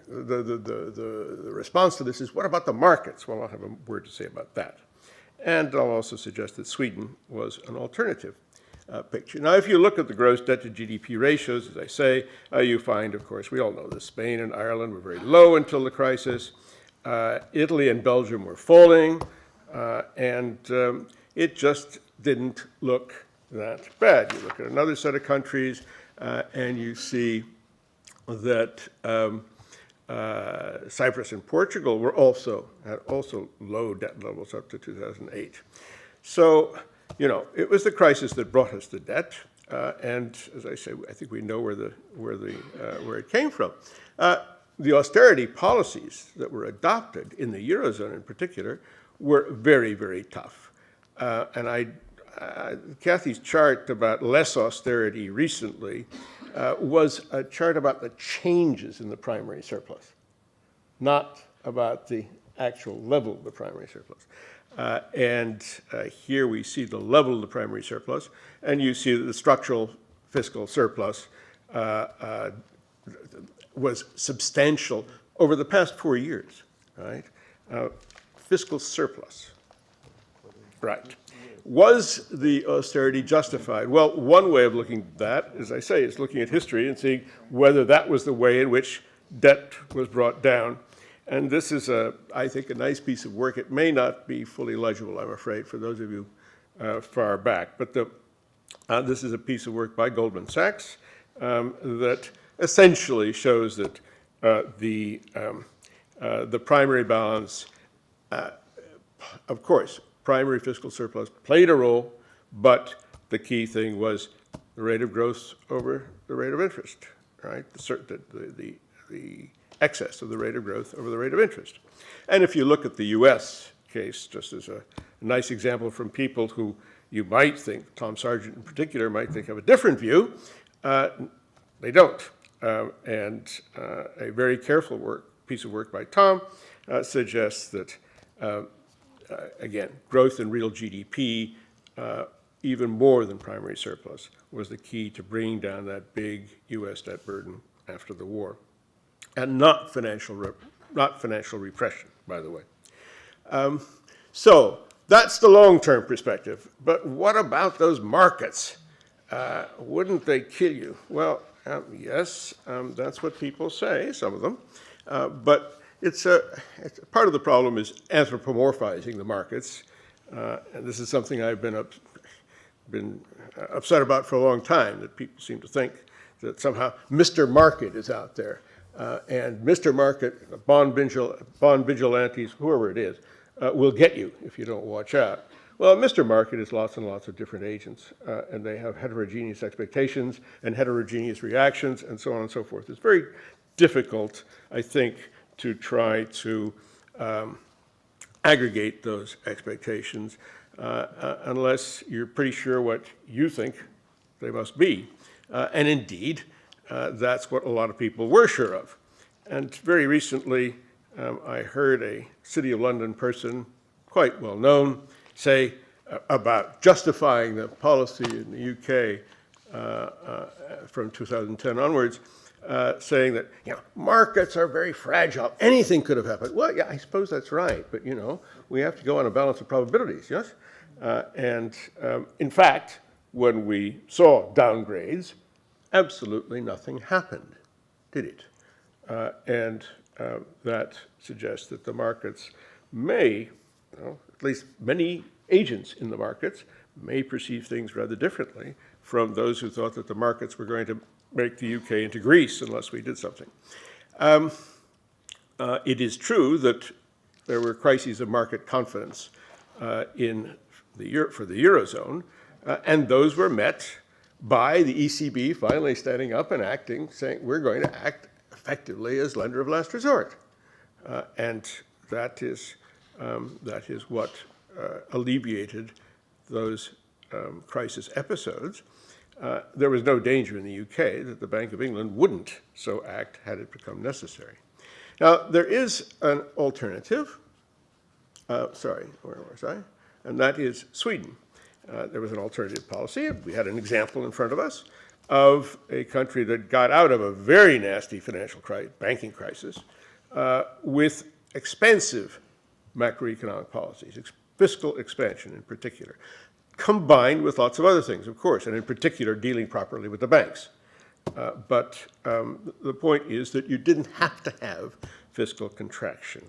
the response to this is, what about the markets? Well, I'll have a word to say about that. And I'll also suggest that Sweden was an alternative picture. Now, if you look at the gross debt to GDP ratios, as I say, you find, of course, we all know this, Spain and Ireland were very low until the crisis. Italy and Belgium were falling, and it just didn't look that bad. You look at another set of countries, and you see that Cyprus and Portugal had also low debt levels up to 2008. So, it was the crisis that brought us the debt, and as I say, I think we know where it came from. The austerity policies that were adopted in the Eurozone, in particular, were very, very tough. And Kathy's chart about less austerity recently was a chart about the changes in the primary surplus, not about the actual level of the primary surplus. And here we see the level of the primary surplus, and you see that the structural fiscal surplus was substantial over the past 4 years, right? Fiscal surplus, right. Was the austerity justified? Well, one way of looking at that, as I say, is looking at history and seeing whether that was the way in which debt was brought down. And this is, I think, a nice piece of work. It may not be fully legible, I'm afraid, for those of you far back. But This is a piece of work by Goldman Sachs that essentially shows that the primary balance, of course, primary fiscal surplus played a role, but the key thing was the rate of growth over the rate of interest, right? The excess of the rate of growth over the rate of interest. And if you look at the U.S. case, just as a nice example from people who you might think, Tom Sargent in particular, might think have a different view, they don't. And a very careful piece of work by Tom suggests that, again, growth in real GDP, even more than primary surplus, was the key to bringing down that big U.S. debt burden after the war. And not financial repression, by the way. So that's the long-term perspective. But what about those markets? Wouldn't they kill you? Well, yes, that's what people say, some of them. But it's part of the problem is anthropomorphizing the markets. And this is something I've been upset about for a long time, that people seem to think that somehow Mr. Market is out there. And Mr. Market, bond vigilantes, whoever it is, will get you if you don't watch out. Well, Mr. Market is lots and lots of different agents, and they have heterogeneous expectations and heterogeneous reactions and so on and so forth. It's very difficult, I think, to try to aggregate those expectations unless you're pretty sure what you think they must be. And indeed, that's what a lot of people were sure of. And very recently, I heard a City of London person, quite well known, say about justifying the policy in the UK from 2010 onwards, saying that, markets are very fragile. Anything could have happened. Well, yeah, I suppose that's right. But, we have to go on a balance of probabilities, yes? And in fact, when we saw downgrades, absolutely nothing happened, did it? And that suggests that the markets may, at least many agents in the markets, may perceive things rather differently from those who thought that the markets were going to make the UK into Greece unless we did something. It is true that there were crises of market confidence for the Eurozone, and those were met by the ECB finally standing up and acting, saying we're going to act effectively as lender of last resort. And that is what alleviated those crisis episodes. There was no danger in the UK that the Bank of England wouldn't so act had it become necessary. Now, there is an alternative. Sorry, where was I? And that is Sweden. There was an alternative policy. We had an example in front of us of a country that got out of a very nasty banking crisis with expensive macroeconomic policies, fiscal expansion in particular, combined with lots of other things, of course, and in particular dealing properly with the banks. But the point is that you didn't have to have fiscal contraction.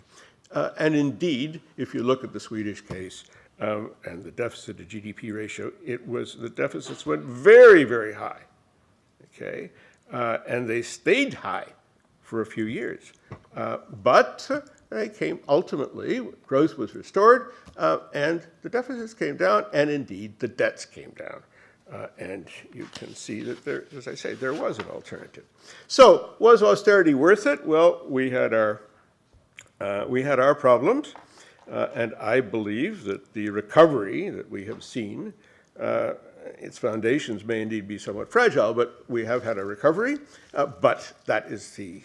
And indeed, if you look at the Swedish case and the deficit to GDP ratio, the deficits went very, very high, okay? And they stayed high for a few years. But they came ultimately, growth was restored, and the deficits came down, and indeed the debts came down. And you can see that there, as I say, there was an alternative. So, was austerity worth it? Well, we had our problems, and I believe that the recovery that we have seen, its foundations may indeed be somewhat fragile, but we have had a recovery. But that is the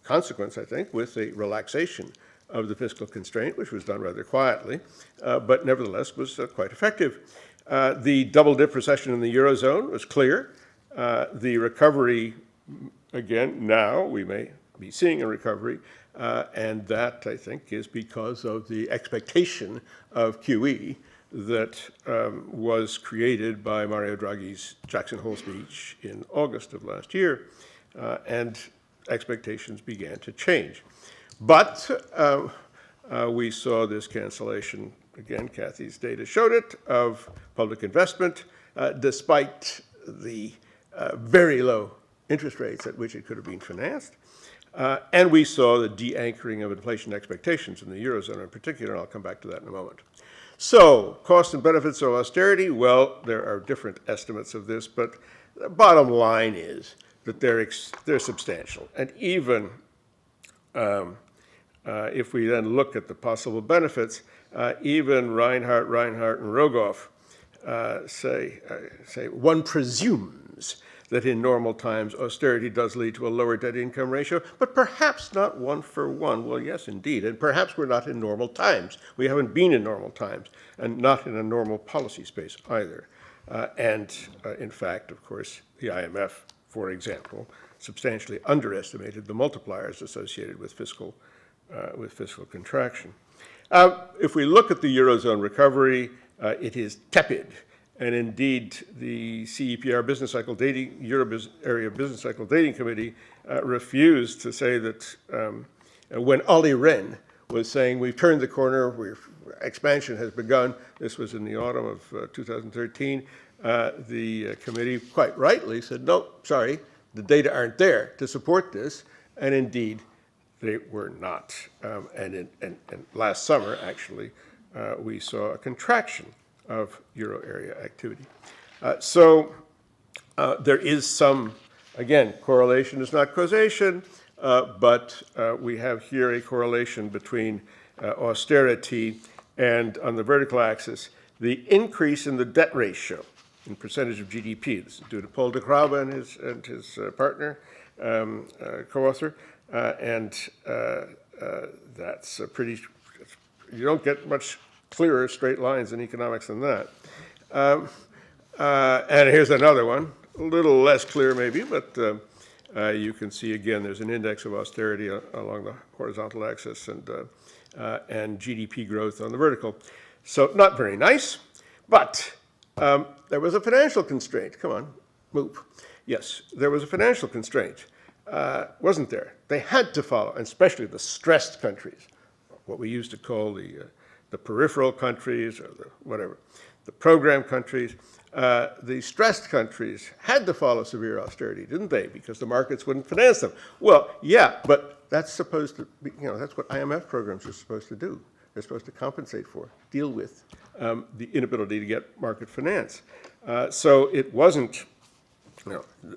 consequence, I think, with the relaxation of the fiscal constraint, which was done rather quietly, but nevertheless was quite effective. The double-dip recession in the Eurozone was clear. The recovery, again, now we may be seeing a recovery, and that, I think, is because of the expectation of QE that was created by Mario Draghi's Jackson Hole speech in August of last year, and expectations began to change. But we saw this cancellation again, Kathy's data showed it, of public investment, despite the very low interest rates at which it could have been financed. And we saw the de-anchoring of inflation expectations in the Eurozone in particular, and I'll come back to that in a moment. So, costs and benefits of austerity, well, there are different estimates of this, but the bottom line is that they're substantial. And even if we then look at the possible benefits, even Reinhardt, and Rogoff say one presumes that in normal times austerity does lead to a lower debt-income ratio, but perhaps not 1 for 1. Well, yes, indeed, and perhaps we're not in normal times. We haven't been in normal times, and not in a normal policy space either. In fact, of course, the IMF, for example, substantially underestimated the multipliers associated with fiscal contraction. If we look at the Eurozone recovery, it is tepid. And indeed, the CEPR Business Cycle Dating, Euro Area Business Cycle Dating Committee refused to say that when Olli Rehn was saying, we've turned the corner, expansion has begun, this was in the autumn of 2013, the committee quite rightly said, no, sorry, the data aren't there to support this, and indeed, they were not. And last summer, actually, we saw a contraction of euro area activity. So there is some, again, correlation is not causation, but we have here a correlation between austerity and, on the vertical axis, the increase in the debt ratio in percentage of GDP. This is due to Paul de Grauwe and his partner, co-author, and that's a pretty, you don't get much clearer straight lines in economics than that. And here's another one, a little less clear maybe, but you can see again there's an index of austerity along the horizontal axis and GDP growth on the vertical. So not very nice, but there was a financial constraint. Come on, move. Yes, there was a financial constraint, wasn't there? They had to follow, and especially the stressed countries, what we used to call the peripheral countries or the program countries. The stressed countries had to follow severe austerity, didn't they? Because the markets wouldn't finance them. Well, yeah, but that's supposed to be, that's what IMF programs are supposed to do. They're supposed to compensate for, deal with the inability to get market finance. So it wasn't,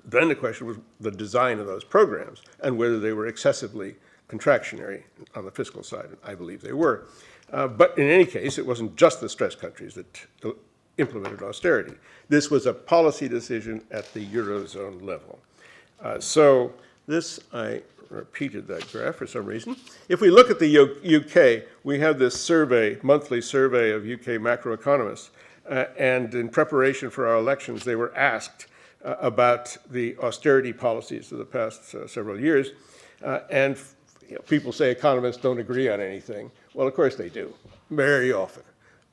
then the question was the design of those programs and whether they were excessively contractionary on the fiscal side, and I believe they were. But in any case, it wasn't just the stressed countries that implemented austerity. This was a policy decision at the Eurozone level. So this, I repeated that graph for some reason. If we look at the UK, we have this survey, monthly survey of UK macroeconomists, and in preparation for our elections, they were asked about the austerity policies of the past several years, and people say economists don't agree on anything. Well, of course they do, very often.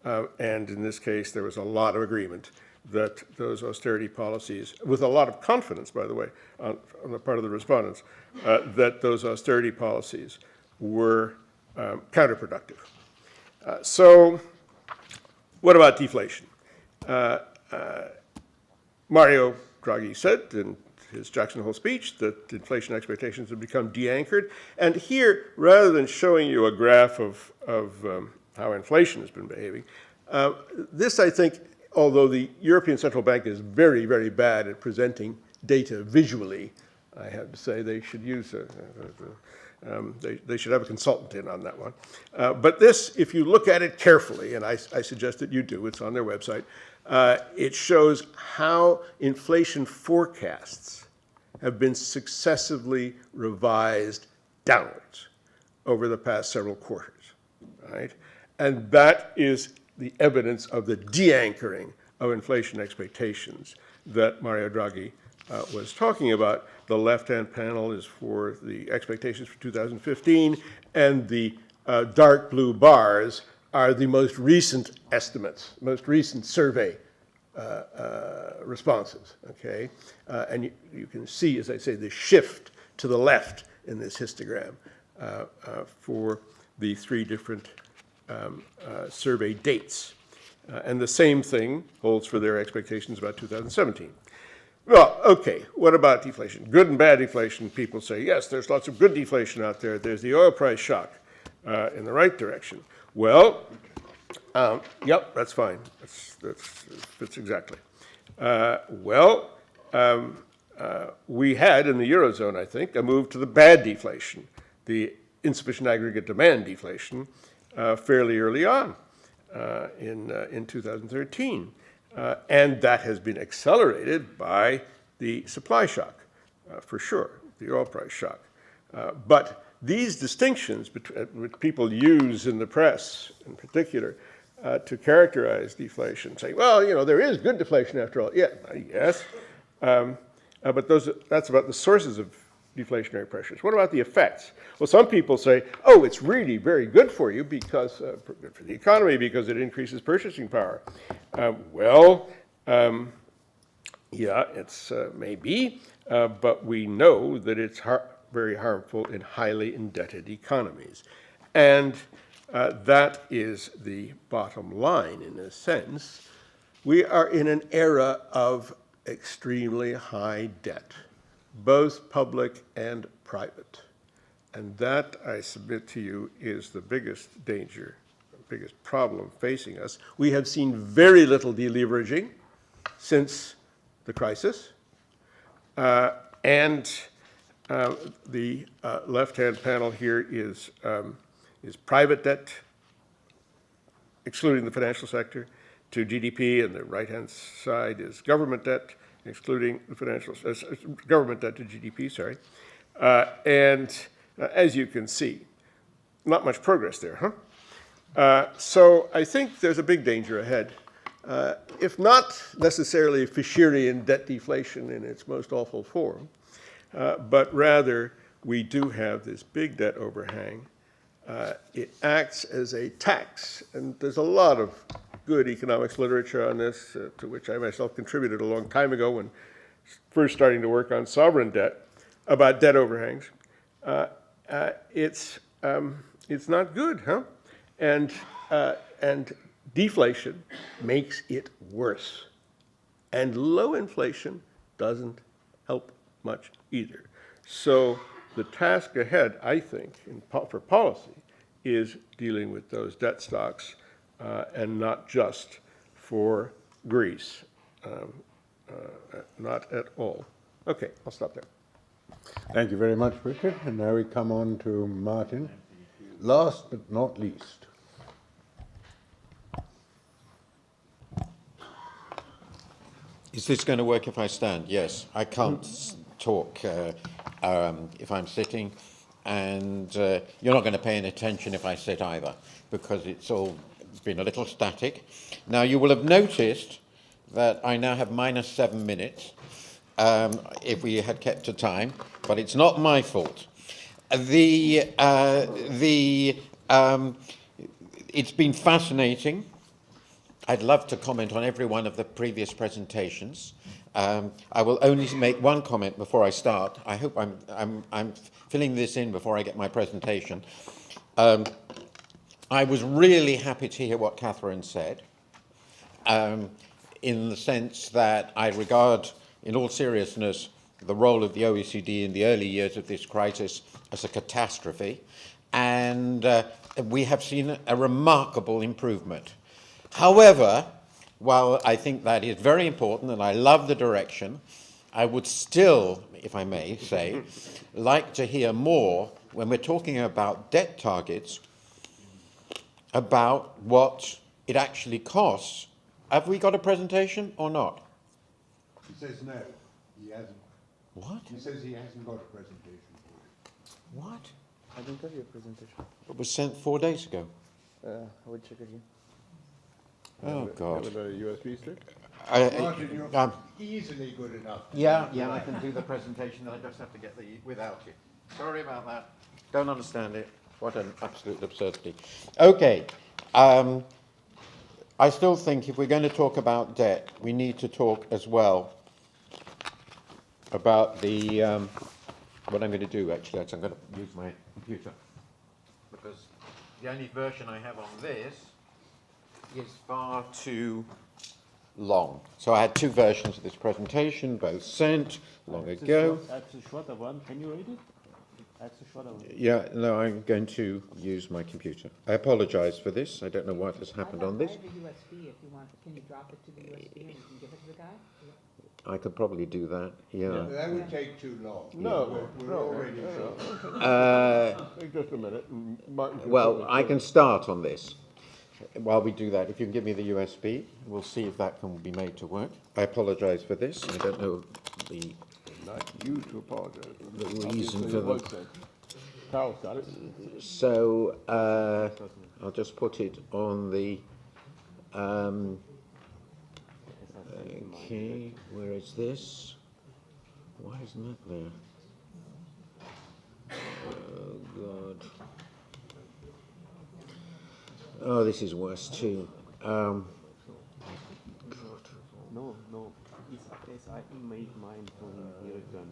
And in this case, there was a lot of agreement that those austerity policies, with a lot of confidence, by the way, on the part of the respondents, that those austerity policies were counterproductive. So what about deflation? Mario Draghi said in his Jackson Hole speech that inflation expectations have become de-anchored. And here, rather than showing you a graph of how inflation has been behaving, this, I think, although the European Central Bank is very, very bad at presenting data visually, I have to say they should use they should have a consultant in on that one. But this, if you look at it carefully, and I suggest that you do, it's on their website, it shows how inflation forecasts have been successively revised downwards over the past several quarters, right? And that is the evidence of the de-anchoring of inflation expectations that Mario Draghi was talking about. The left-hand panel is for the expectations for 2015, and the dark blue bars are the most recent estimates, most recent survey responses, okay? And you can see, as I say, the shift to the left in this histogram for the three different survey dates. And the same thing holds for their expectations about 2017. Well, okay, what about deflation? Good and bad deflation, people say, yes, there's lots of good deflation out there. There's the oil price shock in the right direction. Well, yep, that's fine. That fits exactly. We had in the Eurozone, I think, a move to the bad deflation, the insufficient aggregate demand deflation, fairly early on in 2013. And that has been accelerated by the supply shock, for sure, the oil price shock. But these distinctions which people use in the press in particular to characterize deflation, saying, well, you know, there is good deflation after all. Yeah, yes. But that's about the sources of deflationary pressures. What about the effects? Well, some people say, oh, it's really very good for you because, good for the economy because it increases purchasing power. Yeah, it's maybe, but we know that it's very harmful in highly indebted economies. And that is the bottom line, in a sense. We are in an era of extremely high debt, both public and private. And that, I submit to you, is the biggest danger, the biggest problem facing us. We have seen very little deleveraging since the crisis. The left-hand panel here is private debt, excluding the financial sector, to GDP, and the right-hand side is government debt, excluding the financial, government debt to GDP, sorry. As you can see, not much progress there, huh? So I think there's a big danger ahead. If not necessarily Fisherian debt deflation in its most awful form, but rather we do have this big debt overhang. It acts as a tax, and there's a lot of good economics literature on this, to which I myself contributed a long time ago when first starting to work on sovereign debt, about debt overhangs. It's not good, huh? And deflation makes it worse. And low inflation doesn't help much either. So the task ahead, I think, for policy, is dealing with those debt stocks and not just for Greece. Not at all. Okay, I'll stop there. Thank you very much, Richard. And now we come on to Martin. Last but not least. Is this going to work if I stand? Yes. I can't talk if I'm sitting, and you're not going to pay any attention if I sit either, because it's all been a little static. Now, you will have noticed that I now have minus 7 minutes, if we had kept to time, but it's not my fault. It's been fascinating. I'd love to comment on every one of the previous presentations. I will only make one comment before I start. I hope I'm filling this in before I get my presentation. I was really happy to hear what Catherine said, in the sense that I regard, in all seriousness, the role of the OECD in the early years of this crisis as a catastrophe, and we have seen a remarkable improvement. However, while I think that is very important and I love the direction, I would still, if I may say, like to hear more when we're talking about debt targets about what it actually costs. Have we got a presentation or not? He says no, he hasn't. What? He says he hasn't got a presentation for you. What? I didn't have your presentation. It was sent 4 days ago. I will check again. Oh, God. Have a USB stick? Martin, you're easily good enough. Yeah, I can do the presentation. I just have to get without it. Sorry about that. Don't understand it. What an absolute absurdity. Okay. I still think if we're going to talk about debt, we need to talk as well about the, what I'm going to do actually, is I'm going to use my computer, because the only version I have on this is far too long. So I had two versions of this presentation, both sent long ago. That's a shorter one. Can you read it? That's a shorter one. Yeah, no, I'm going to use my computer. I apologize for this. I don't know what has happened on this. I have a USB if you want. Can you drop it to the USB and you can give it to the guy? I could probably do that, yeah. That would take too long. No, We're already Wait just a minute. Martin can Well, probably I do can it. start on this. While we do that, if you can give me the USB, we'll see if that can be made to work. I apologize for this. I don't know the Not you to apologize. The reason Obviously for it the- was sent. Carl's got it. So I'll just put it on the. Okay, where is this? Why isn't that there? Oh God. Oh, this is worse too. No, no. I emailed mine from the return.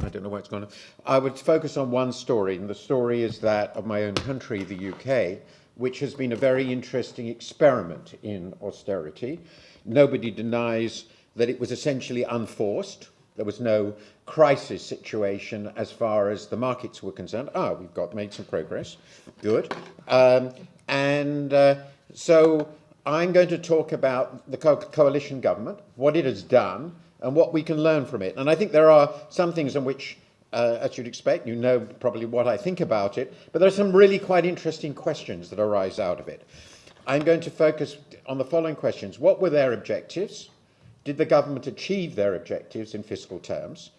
I don't know where it's gone. I would focus on one story, and the story is that of my own country, the UK, which has been a very interesting experiment in austerity. Nobody denies that it was essentially unforced. There was no crisis situation as far as the markets were concerned. We've made some progress. Good. So I'm going to talk about the coalition government, what it has done, and what we can learn from it. And I think there are some things in which, as you'd expect, you know probably what I think about it, but there are some really quite interesting questions that arise out of it. I'm going to focus on the following questions. What were their objectives? Did the government achieve their objectives in fiscal terms?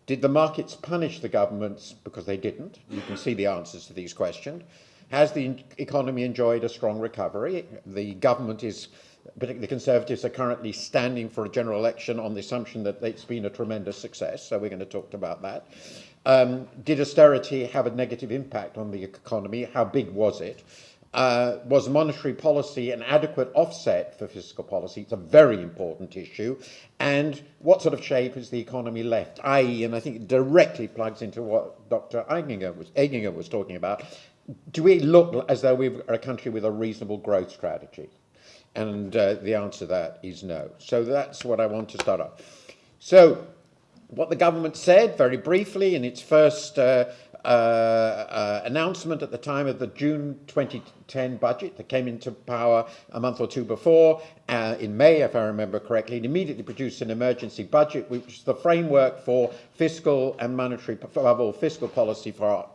Did the markets punish the governments because they didn't? You can see the answers to these questions. Has the economy enjoyed a strong recovery? The government is, particularly the Conservatives, are currently standing for a general election on the assumption that it's been a tremendous success, so we're going to talk about that. Did austerity have a negative impact on the economy? How big was it? Was monetary policy an adequate offset for fiscal policy? It's a very important issue. And what sort of shape has the economy left? I.e., and I think it directly plugs into what Dr. Eginger was talking about, do we look as though we're a country with a reasonable growth strategy? And the answer to that is no. So that's what I want to start off. So what the government said, very briefly, in its first announcement at the time of the June 2010 budget that came into power a month or two before, in May, if I remember correctly, it immediately produced an emergency budget, which was the framework for fiscal and monetary, above all, fiscal policy for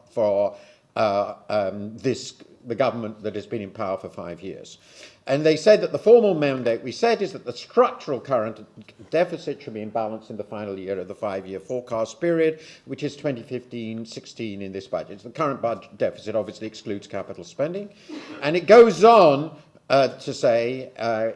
the government that has been in power for 5 years. And they said that the formal mandate we said is that the structural current deficit should be in balance in the final year of the 5-year forecast period, which is 2015-16 in this budget. The current budget deficit obviously excludes capital spending. And it goes on to say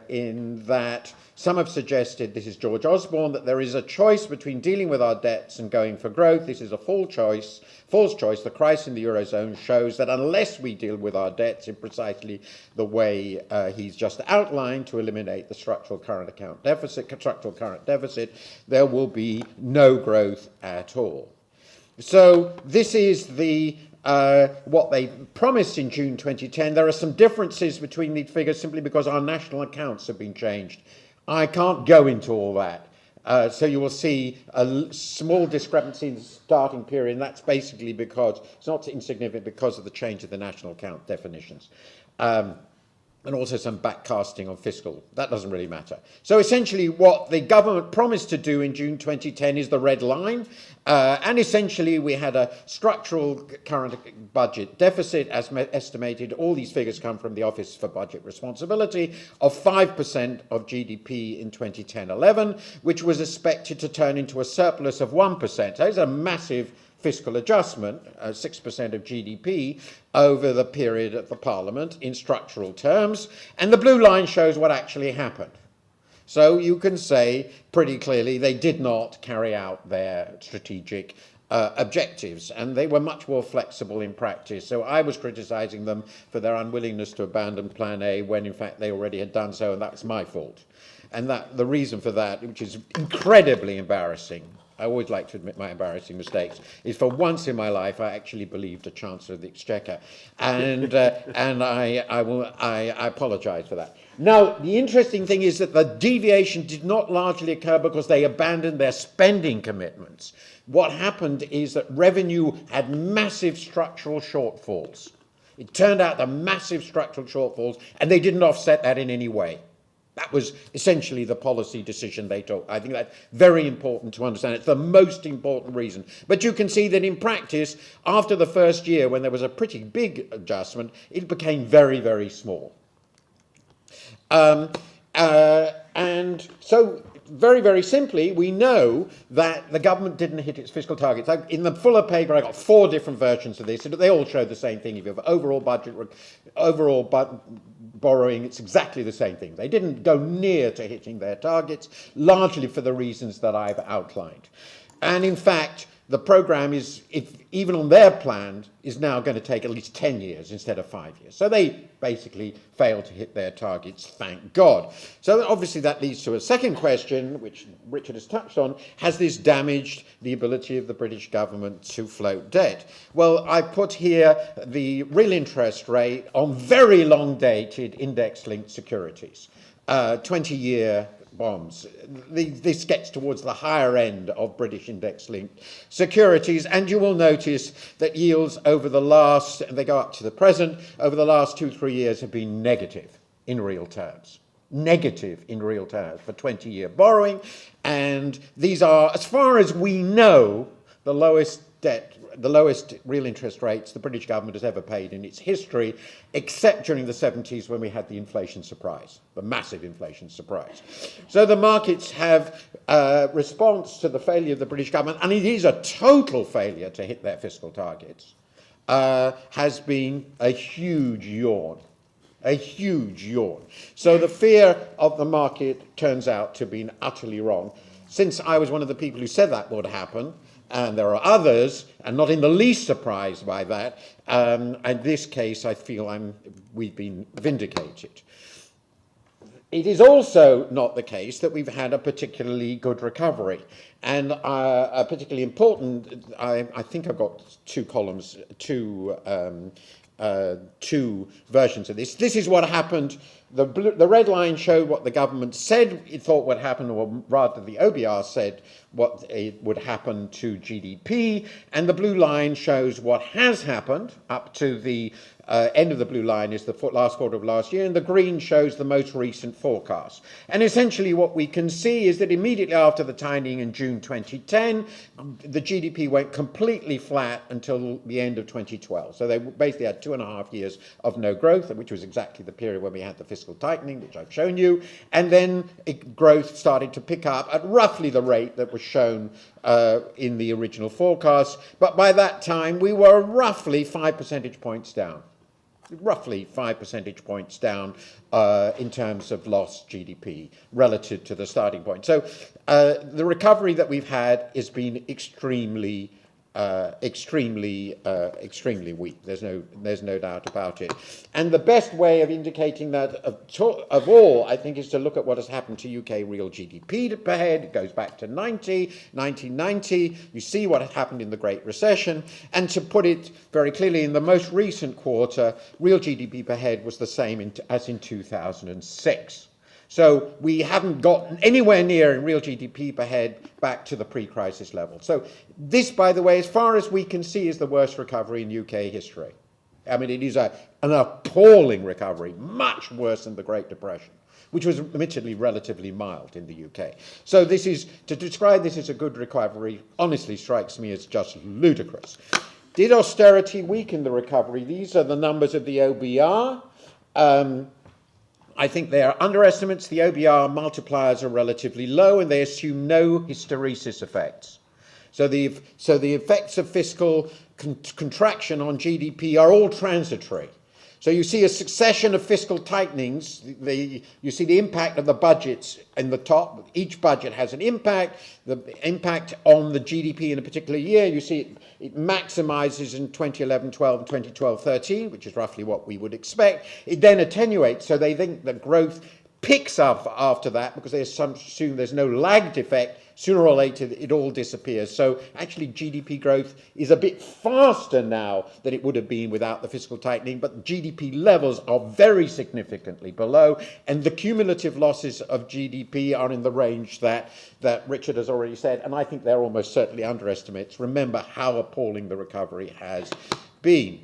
in that some have suggested, this is George Osborne, that there is a choice between dealing with our debts and going for growth. This is a false choice. The crisis in the Eurozone shows that unless we deal with our debts in precisely the way he's just outlined to eliminate the structural current deficit, there will be no growth at all. So this is the what they promised in June 2010. There are some differences between these figures simply because our national accounts have been changed. I can't go into all that. So you will see a small discrepancy in the starting period, and that's basically because, it's not insignificant, because of the change of the national account definitions. And also some backcasting on fiscal. That doesn't really matter. So essentially what the government promised to do in June 2010 is the red line. And essentially we had a structural current budget deficit, as estimated. All these figures come from the Office for Budget Responsibility, of 5% of GDP in 2010-11, which was expected to turn into a surplus of 1%. That is a massive fiscal adjustment, 6% of GDP, over the period of the Parliament in structural terms, and the blue line shows what actually happened. So you can say pretty clearly they did not carry out their strategic objectives, and they were much more flexible in practice. So I was criticising them for their unwillingness to abandon Plan A when in fact they already had done so, and that was my fault. And that the reason for that, which is incredibly embarrassing, I always like to admit my embarrassing mistakes, is for once in my life I actually believed a Chancellor of the Exchequer, and I apologise for that. Now, the interesting thing is that the deviation did not largely occur because they abandoned their spending commitments. What happened is that revenue had massive structural shortfalls. It turned out the massive structural shortfalls, and they didn't offset that in any way. That was essentially the policy decision they took. I think that's very important to understand. It's the most important reason. But you can see that in practice, after the first year, when there was a pretty big adjustment, it became very, very small. And so, very, very simply, we know that the government didn't hit its fiscal targets. In the fuller paper, I got 4 different versions of this. They all show the same thing. If you have overall budget, borrowing, it's exactly the same thing. They didn't go near to hitting their targets, largely for the reasons that I've outlined. And in fact, the programme is, even on their plan, is now going to take at least 10 years instead of 5 years. So they basically failed to hit their targets, thank God. So obviously that leads to a second question, which Richard has touched on. Has this damaged the ability of the British government to float debt? Well, I put here the real interest rate on very long-dated index-linked securities, 20-year bonds. This gets towards the higher end of British index-linked securities, and you will notice that yields over the last, and they go up to the present, over the last 2-3 years have been negative in real terms. Negative in real terms for 20-year borrowing, and these are, as far as we know, the lowest real interest rates the British government has ever paid in its history, except during the 70s when we had the inflation surprise, the massive inflation surprise. So the markets have response to the failure of the British government, and it is a total failure to hit their fiscal targets, has been a huge yawn. A huge yawn. So the fear of the market turns out to have been utterly wrong. Since I was one of the people who said that would happen, and there are others, and not in the least surprised by that. In this case, I feel we've been vindicated. It is also not the case that we've had a particularly good recovery. And a particularly important, I think I've got 2 columns, two versions of this. This is what happened. The red line showed what the government said it thought would happen, or rather the OBR said what it would happen to GDP, and the blue line shows what has happened up to the end of the blue line is the last quarter of last year, and the green shows the most recent forecast. And essentially what we can see is that immediately after the tightening in June 2010, the GDP went completely flat until the end of 2012. So they basically had 2.5 years of no growth, which was exactly the period when we had the fiscal tightening, which I've shown you. And then growth started to pick up at roughly the rate that was shown in the original forecast. But by that time, we were roughly 5 percentage points down. roughly 5 percentage points down in terms of lost GDP relative to the starting point. So the recovery that we've had has been extremely weak. There's no doubt about it. And the best way of indicating that of all, I think, is to look at what has happened to UK real GDP per head. It goes back to 1990. You see what had happened in the Great Recession. And to put it very clearly, in the most recent quarter, real GDP per head was the same as in 2006. So we haven't gotten anywhere near in real GDP per head back to the pre-crisis level. So this, by the way, as far as we can see, is the worst recovery in UK history. I mean, it is an appalling recovery, much worse than the Great Depression, which was admittedly relatively mild in the UK. So this is, to describe this as a good recovery, honestly strikes me as just ludicrous. Did austerity weaken the recovery? These are the numbers of the OBR. I think they are underestimates. The OBR multipliers are relatively low, and they assume no hysteresis effects. So the effects of fiscal contraction on GDP are all transitory. So you see a succession of fiscal tightenings. You see the impact of the budgets in the top. Each budget has an impact. The impact on the GDP in a particular year, you see it maximizes in 2011-12 and 2012-13, which is roughly what we would expect. It then attenuates, so they think that growth picks up after that because they assume there's no lagged effect. Sooner or later, it all disappears. So actually, GDP growth is a bit faster now than it would have been without the fiscal tightening, but GDP levels are very significantly below, and the cumulative losses of GDP are in the range that Richard has already said, and I think they're almost certainly underestimates. Remember how appalling the recovery has been.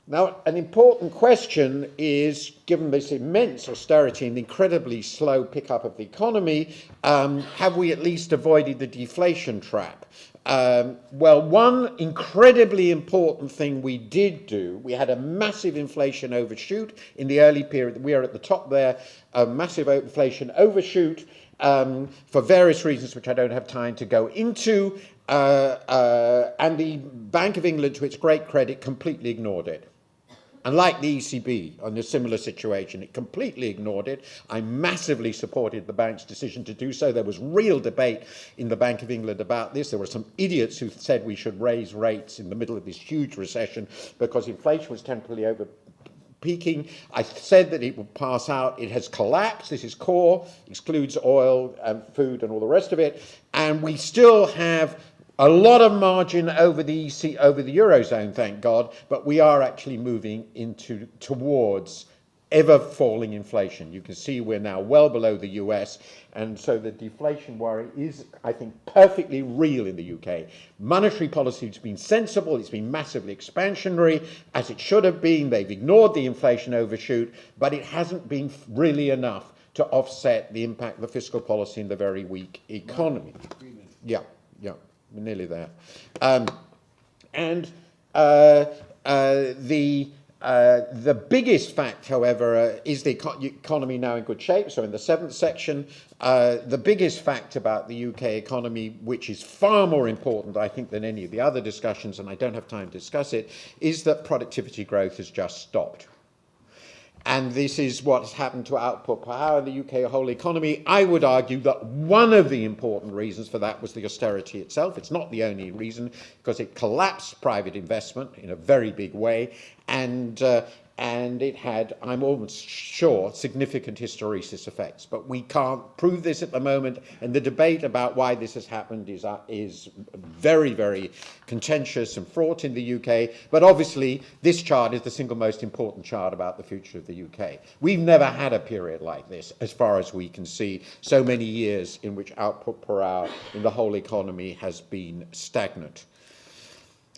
Now, an important question is, given this immense austerity and incredibly slow pickup of the economy, have we at least avoided the deflation trap? Well, one incredibly important thing we did do, we had a massive inflation overshoot in the early period. We are at the top there, a massive inflation overshoot for various reasons which I don't have time to go into, and the Bank of England, to its great credit, completely ignored it. Unlike the ECB on a similar situation, it completely ignored it. I massively supported the bank's decision to do so. There was real debate in the Bank of England about this. There were some idiots who said we should raise rates in the middle of this huge recession because inflation was temporarily over peaking. I said that it would pass out. It has collapsed. This is core, excludes oil and food and all the rest of it. And we still have a lot of margin over the Eurozone, thank God, but we are actually moving towards ever falling inflation. You can see we're now well below the US, and so the deflation worry is, I think, perfectly real in the UK. Monetary policy has been sensible, it's been massively expansionary, as it should have been. They've ignored the inflation overshoot, but it hasn't been really enough to offset the impact of the fiscal policy in the very weak economy. Yeah. Nearly there. The biggest fact, however, is the economy now in good shape. So in the 7th section, the biggest fact about the UK economy, which is far more important, I think, than any of the other discussions, and I don't have time to discuss it, is that productivity growth has just stopped. And this is what has happened to output per hour in the UK whole economy. I would argue that one of the important reasons for that was the austerity itself. It's not the only reason, because it collapsed private investment in a very big way, and it had, I'm almost sure, significant hysteresis effects. But we can't prove this at the moment, and the debate about why this has happened is very, very contentious and fraught in the UK. But obviously, this chart is the single most important chart about the future of the UK. We've never had a period like this, as far as we can see, so many years in which output per hour in the whole economy has been stagnant.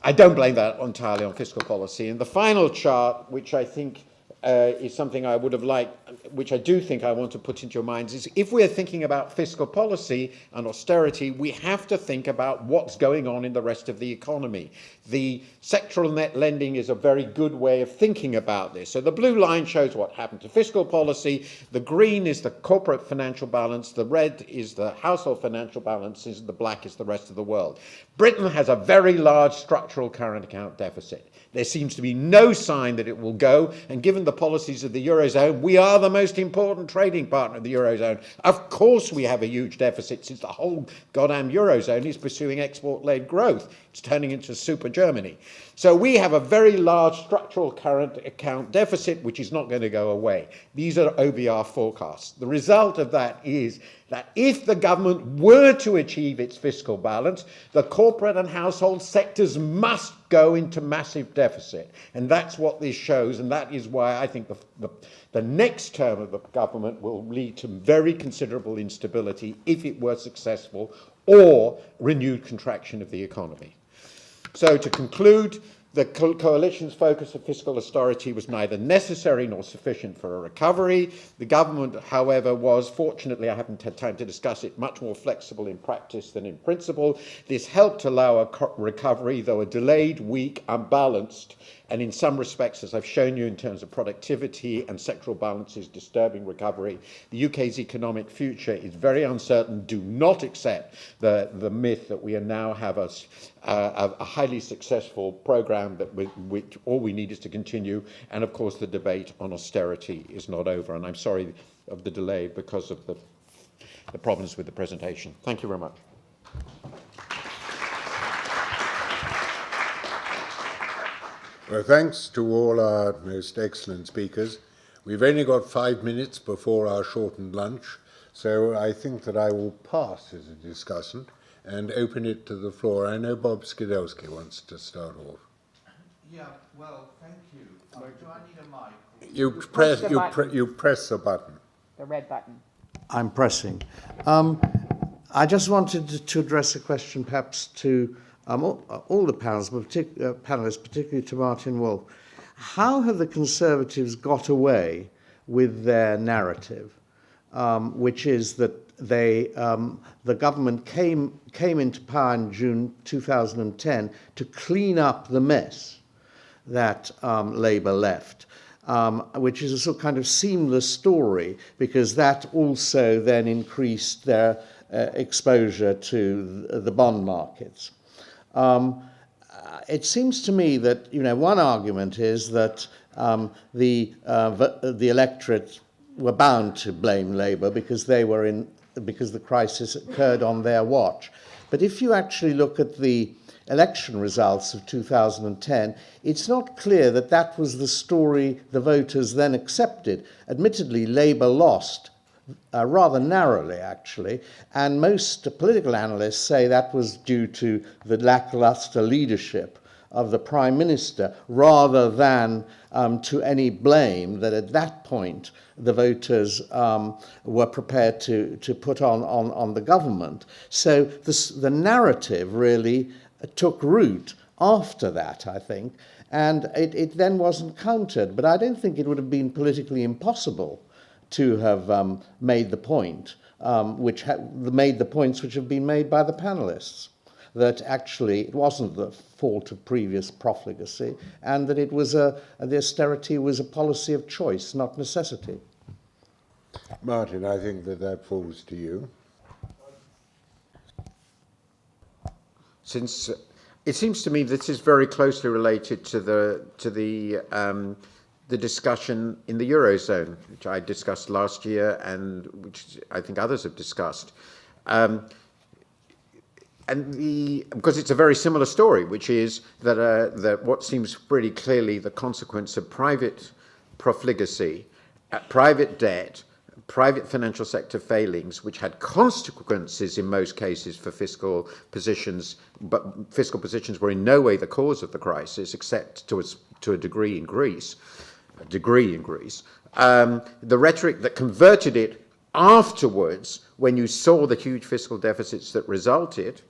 I don't blame that entirely on fiscal policy. And the final chart, which I think is something I would have liked, which I do think I want to put into your minds, is if we're thinking about fiscal policy and austerity, we have to think about what's going on in the rest of the economy. The sectoral net lending is a very good way of thinking about this. So the blue line shows what happened to fiscal policy, the green is the corporate financial balance, the red is the household financial balances, the black is the rest of the world. Britain has a very large structural current account deficit. There seems to be no sign that it will go, and given the policies of the Eurozone, we are the most important trading partner of the Eurozone. Of course we have a huge deficit, since the whole goddamn Eurozone is pursuing export-led growth. It's turning into super Germany. So we have a very large structural current account deficit, which is not going to go away. These are OBR forecasts. The result of that is that if the government were to achieve its fiscal balance, the corporate and household sectors must go into massive deficit. And that's what this shows, and that is why I think the next term of the government will lead to very considerable instability if it were successful, or renewed contraction of the economy. So to conclude, the coalition's focus of fiscal austerity was neither necessary nor sufficient for a recovery. The government, however, was, fortunately, I haven't had time to discuss it, much more flexible in practice than in principle. This helped allow a recovery, though a delayed, weak, unbalanced, and in some respects, as I've shown you in terms of productivity and sectoral balances, disturbing recovery. The UK's economic future is very uncertain. Do not accept the myth that we now have a highly successful programme that which all we need is to continue. And of course, the debate on austerity is not over. And I'm sorry of the delay because of the problems with the presentation. Thank you very much. Well, thanks to all our most excellent speakers. We've only got 5 minutes before our shortened lunch, so I think that I will pass as a discussion and open it to the floor. I know Bob Skidelsky wants to start off. Yeah, well, thank you. Do I need a mic? You press the button. The red button. I'm pressing. I just wanted to address a question perhaps to all the panels, but panelists, particularly to Martin Wolf. How have the Conservatives got away with their narrative, which is that the government came into power in June 2010 to clean up the mess that Labour left, which is a sort of kind of seamless story, because that also then increased their exposure to the bond markets. It seems to me that, one argument is that the electorate were bound to blame Labour because because the crisis occurred on their watch. But if you actually look at the election results of 2010, it's not clear that that was the story the voters then accepted. Admittedly, Labour lost rather narrowly, actually, and most political analysts say that was due to the lackluster leadership of the Prime Minister, rather than to any blame that at that point the voters were prepared to put on the government. So the narrative really took root after that, I think, and it then wasn't countered. But I don't think it would have been politically impossible to have made the point, made the points which have been made by the panelists, that actually it wasn't the fault of previous profligacy, and that it was the austerity was a policy of choice, not necessity. Martin, I think that falls to you. Since it seems to me this is very closely related to the discussion in the Eurozone, which I discussed last year and which I think others have discussed. Because it's a very similar story, which is that what seems pretty clearly the consequence of private profligacy, private debt, private financial sector failings, which had consequences in most cases for fiscal positions, but fiscal positions were in no way the cause of the crisis, except to a degree in Greece. The rhetoric that converted it afterwards, when you saw the huge fiscal deficits that resulted,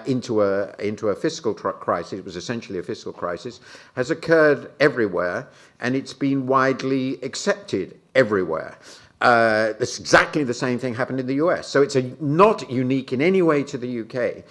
into a fiscal crisis, it was essentially a fiscal crisis, has occurred everywhere, and it's been widely accepted everywhere. It's exactly the same thing happened in the US. So it's not unique in any way to the UK.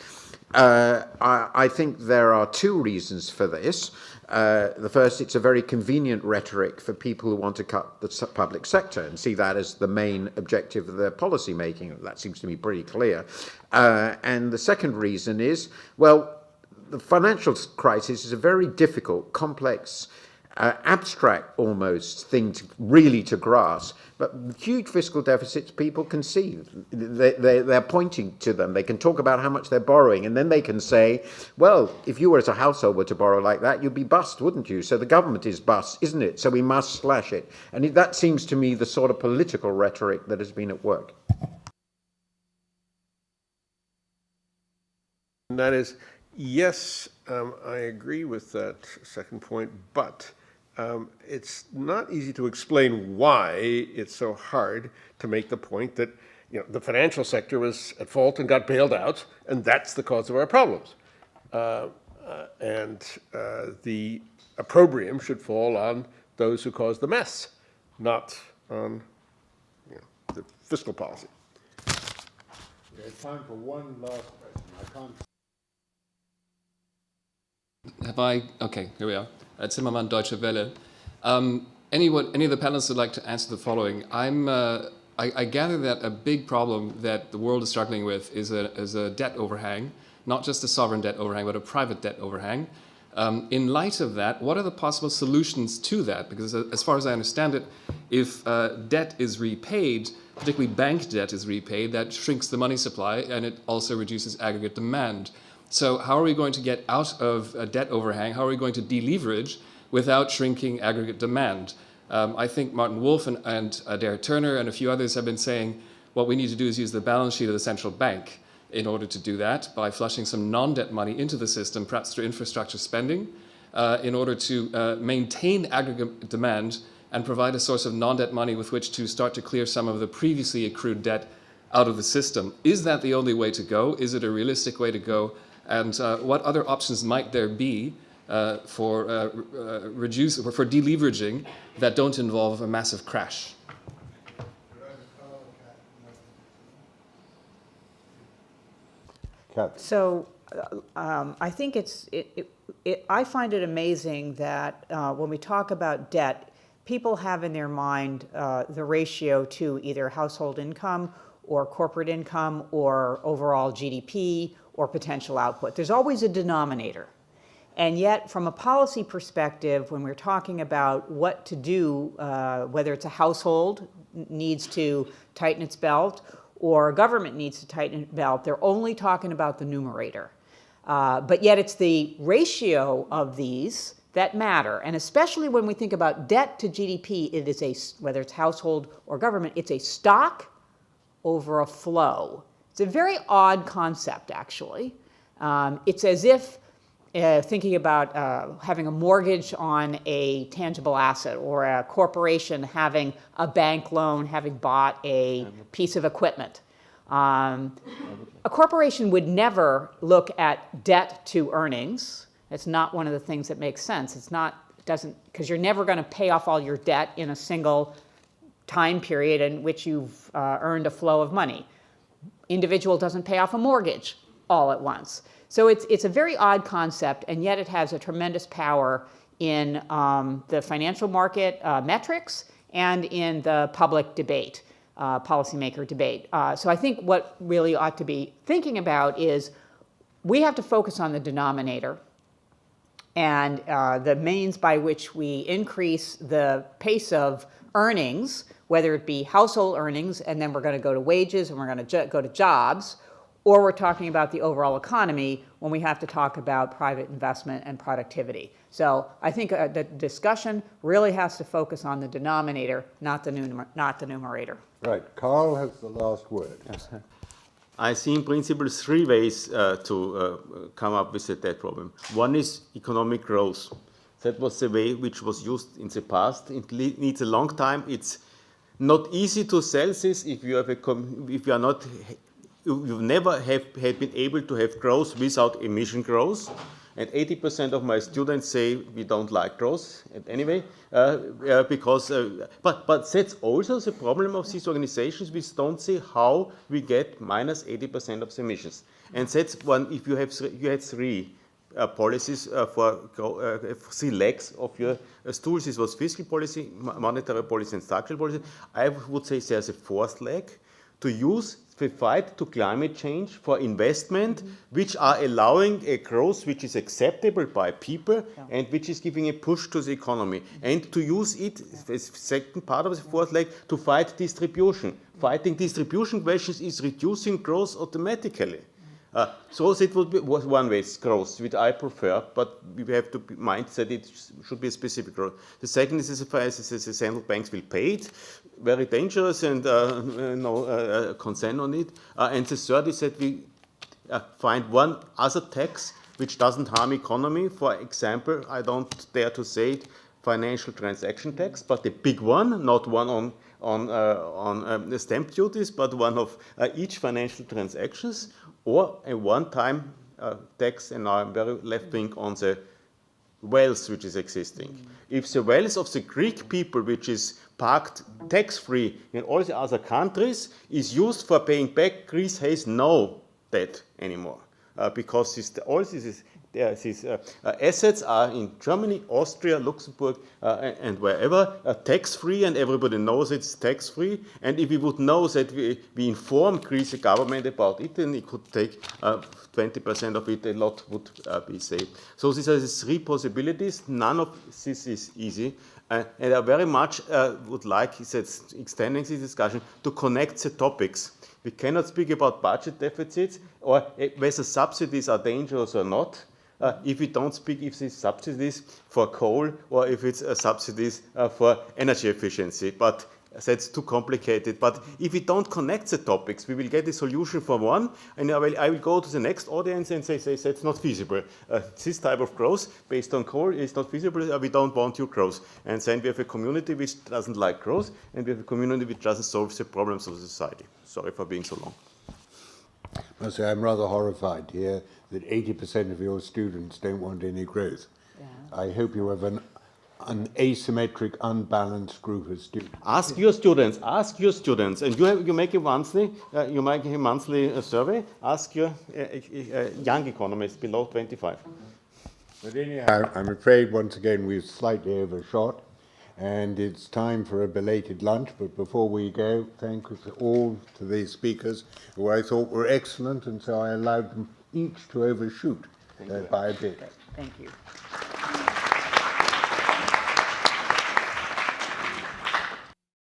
I think there are two reasons for this. The first, it's a very convenient rhetoric for people who want to cut the public sector and see that as the main objective of their policy making. That seems to me pretty clear. And the second reason is, well, the financial crisis is a very difficult, complex, abstract almost thing to grasp. But huge fiscal deficits people can see. They're pointing to them. They can talk about how much they're borrowing, and then they can say, well, if you were as a household were to borrow like that, you'd be bust, wouldn't you? So the government is bust, isn't it? So we must slash it. And that seems to me the sort of political rhetoric that has been at work. And that is, yes, I agree with that second point, but it's not easy to explain why it's so hard to make the point that the financial sector was at fault and got bailed out, and that's the cause of our problems. And the opprobrium should fall on those who caused the mess, not on the fiscal policy. There's time for one last question. I can't. Okay, here we are. Zimmermann, Deutsche Welle. Any of the panelists would like to answer the following. I gather that a big problem that the world is struggling with is a debt overhang, not just a sovereign debt overhang, but a private debt overhang. In light of that, what are the possible solutions to that? Because as far as I understand it, if debt is repaid, particularly bank debt is repaid, that shrinks the money supply and it also reduces aggregate demand. So how are we going to get out of a debt overhang? How are we going to deleverage without shrinking aggregate demand? I think Martin Wolf and Derek Turner and a few others have been saying what we need to do is use the balance sheet of the central bank in order to do that by flushing some non-debt money into the system, perhaps through infrastructure spending, in order to maintain aggregate demand and provide a source of non-debt money with which to start to clear some of the previously accrued debt out of the system. Is that the only way to go? Is it a realistic way to go? And what other options might there be for deleveraging that don't involve a massive crash? So I think I find it amazing that when we talk about debt, people have in their mind the ratio to either household income or corporate income or overall GDP or potential output. There's always a denominator. And yet, from a policy perspective, when we're talking about what to do, whether it's a household needs to tighten its belt or a government needs to tighten its belt, they're only talking about the numerator. But yet it's the ratio of these that matter. And especially when we think about debt to GDP, it is whether it's household or government, it's a stock over a flow. It's a very odd concept, actually. It's as if thinking about having a mortgage on a tangible asset or a corporation having a bank loan, having bought a piece of equipment. A corporation would never look at debt to earnings. It's not one of the things that makes sense. Because you're never going to pay off all your debt in a single time period in which you've earned a flow of money. Individual doesn't pay off a mortgage all at once. So it's a very odd concept, and yet it has a tremendous power in the financial market metrics and in the public debate, policymaker debate. So I think what really ought to be thinking about is we have to focus on the denominator and the means by which we increase the pace of earnings, whether it be household earnings, and then we're going to go to wages and we're going to go to jobs, or we're talking about the overall economy when we have to talk about private investment and productivity. So I think the discussion really has to focus on the denominator, not the numerator. Right, Carl has the last word. I see in principle three ways to come up with the debt problem. One is economic growth. That was the way which was used in the past. It needs a long time. It's not easy to sell this if you are not you never had been able to have growth without emission growth. And 80% of my students say we don't like growth anyway, because, but that's also the problem of these organizations. We don't see how we get minus 80% of the emissions. And that's one, if you had three policies for 3 legs of your stools. This was fiscal policy, monetary policy, and structural policy. I would say there's a 4th leg, to use the fight to climate change for investment, which are allowing a growth which is acceptable by people and which is giving a push to the economy. And to use it, the second part of the 4th leg, to fight distribution. Fighting distribution questions is reducing growth automatically. So it would be one way growth, which I prefer, but we have to be mind that it should be a specific growth. The second is the central banks will pay it, very dangerous, and no consent on it. And the third is that we find one other tax which doesn't harm economy. For example, I don't dare to say it, financial transaction tax, but a big one, not one on the stamp duties, but one of each financial transactions, or a one-time tax, and now I'm very left-wing, on the wealth which is existing. If the wealth of the Greek people, which is parked tax-free in all the other countries, is used for paying back, Greece has no debt anymore, because all these assets are in Germany, Austria, Luxembourg, and wherever, tax-free, and everybody knows it's tax-free. And if we would know that we inform Greece government about it, then it could take 20% of it, a lot would be saved. So these are the 3 possibilities. None of this is easy. And I very much would like, he said, extending this discussion, to connect the topics. We cannot speak about budget deficits or whether subsidies are dangerous or not, if we don't speak if it's subsidies for coal or if it's subsidies for energy efficiency. But that's too complicated. But if we don't connect the topics, we will get a solution for one, and I will go to the next audience and say that's not feasible. This type of growth based on coal is not feasible. We don't want your growth. And then we have a community which doesn't like growth, and we have a community which doesn't solve the problems of society. Sorry for being so long. I must say, I'm rather horrified to hear that 80% of your students don't want any growth. Yeah. I hope you have an asymmetric, unbalanced group of students. Ask your students, and you make a monthly survey. Ask your young economists below 25. But anyhow, I'm afraid once again we've slightly overshot, and it's time for a belated lunch. But before we go, thank you all to these speakers who I thought were excellent, and so I allowed them each to overshoot by a bit. Thank you.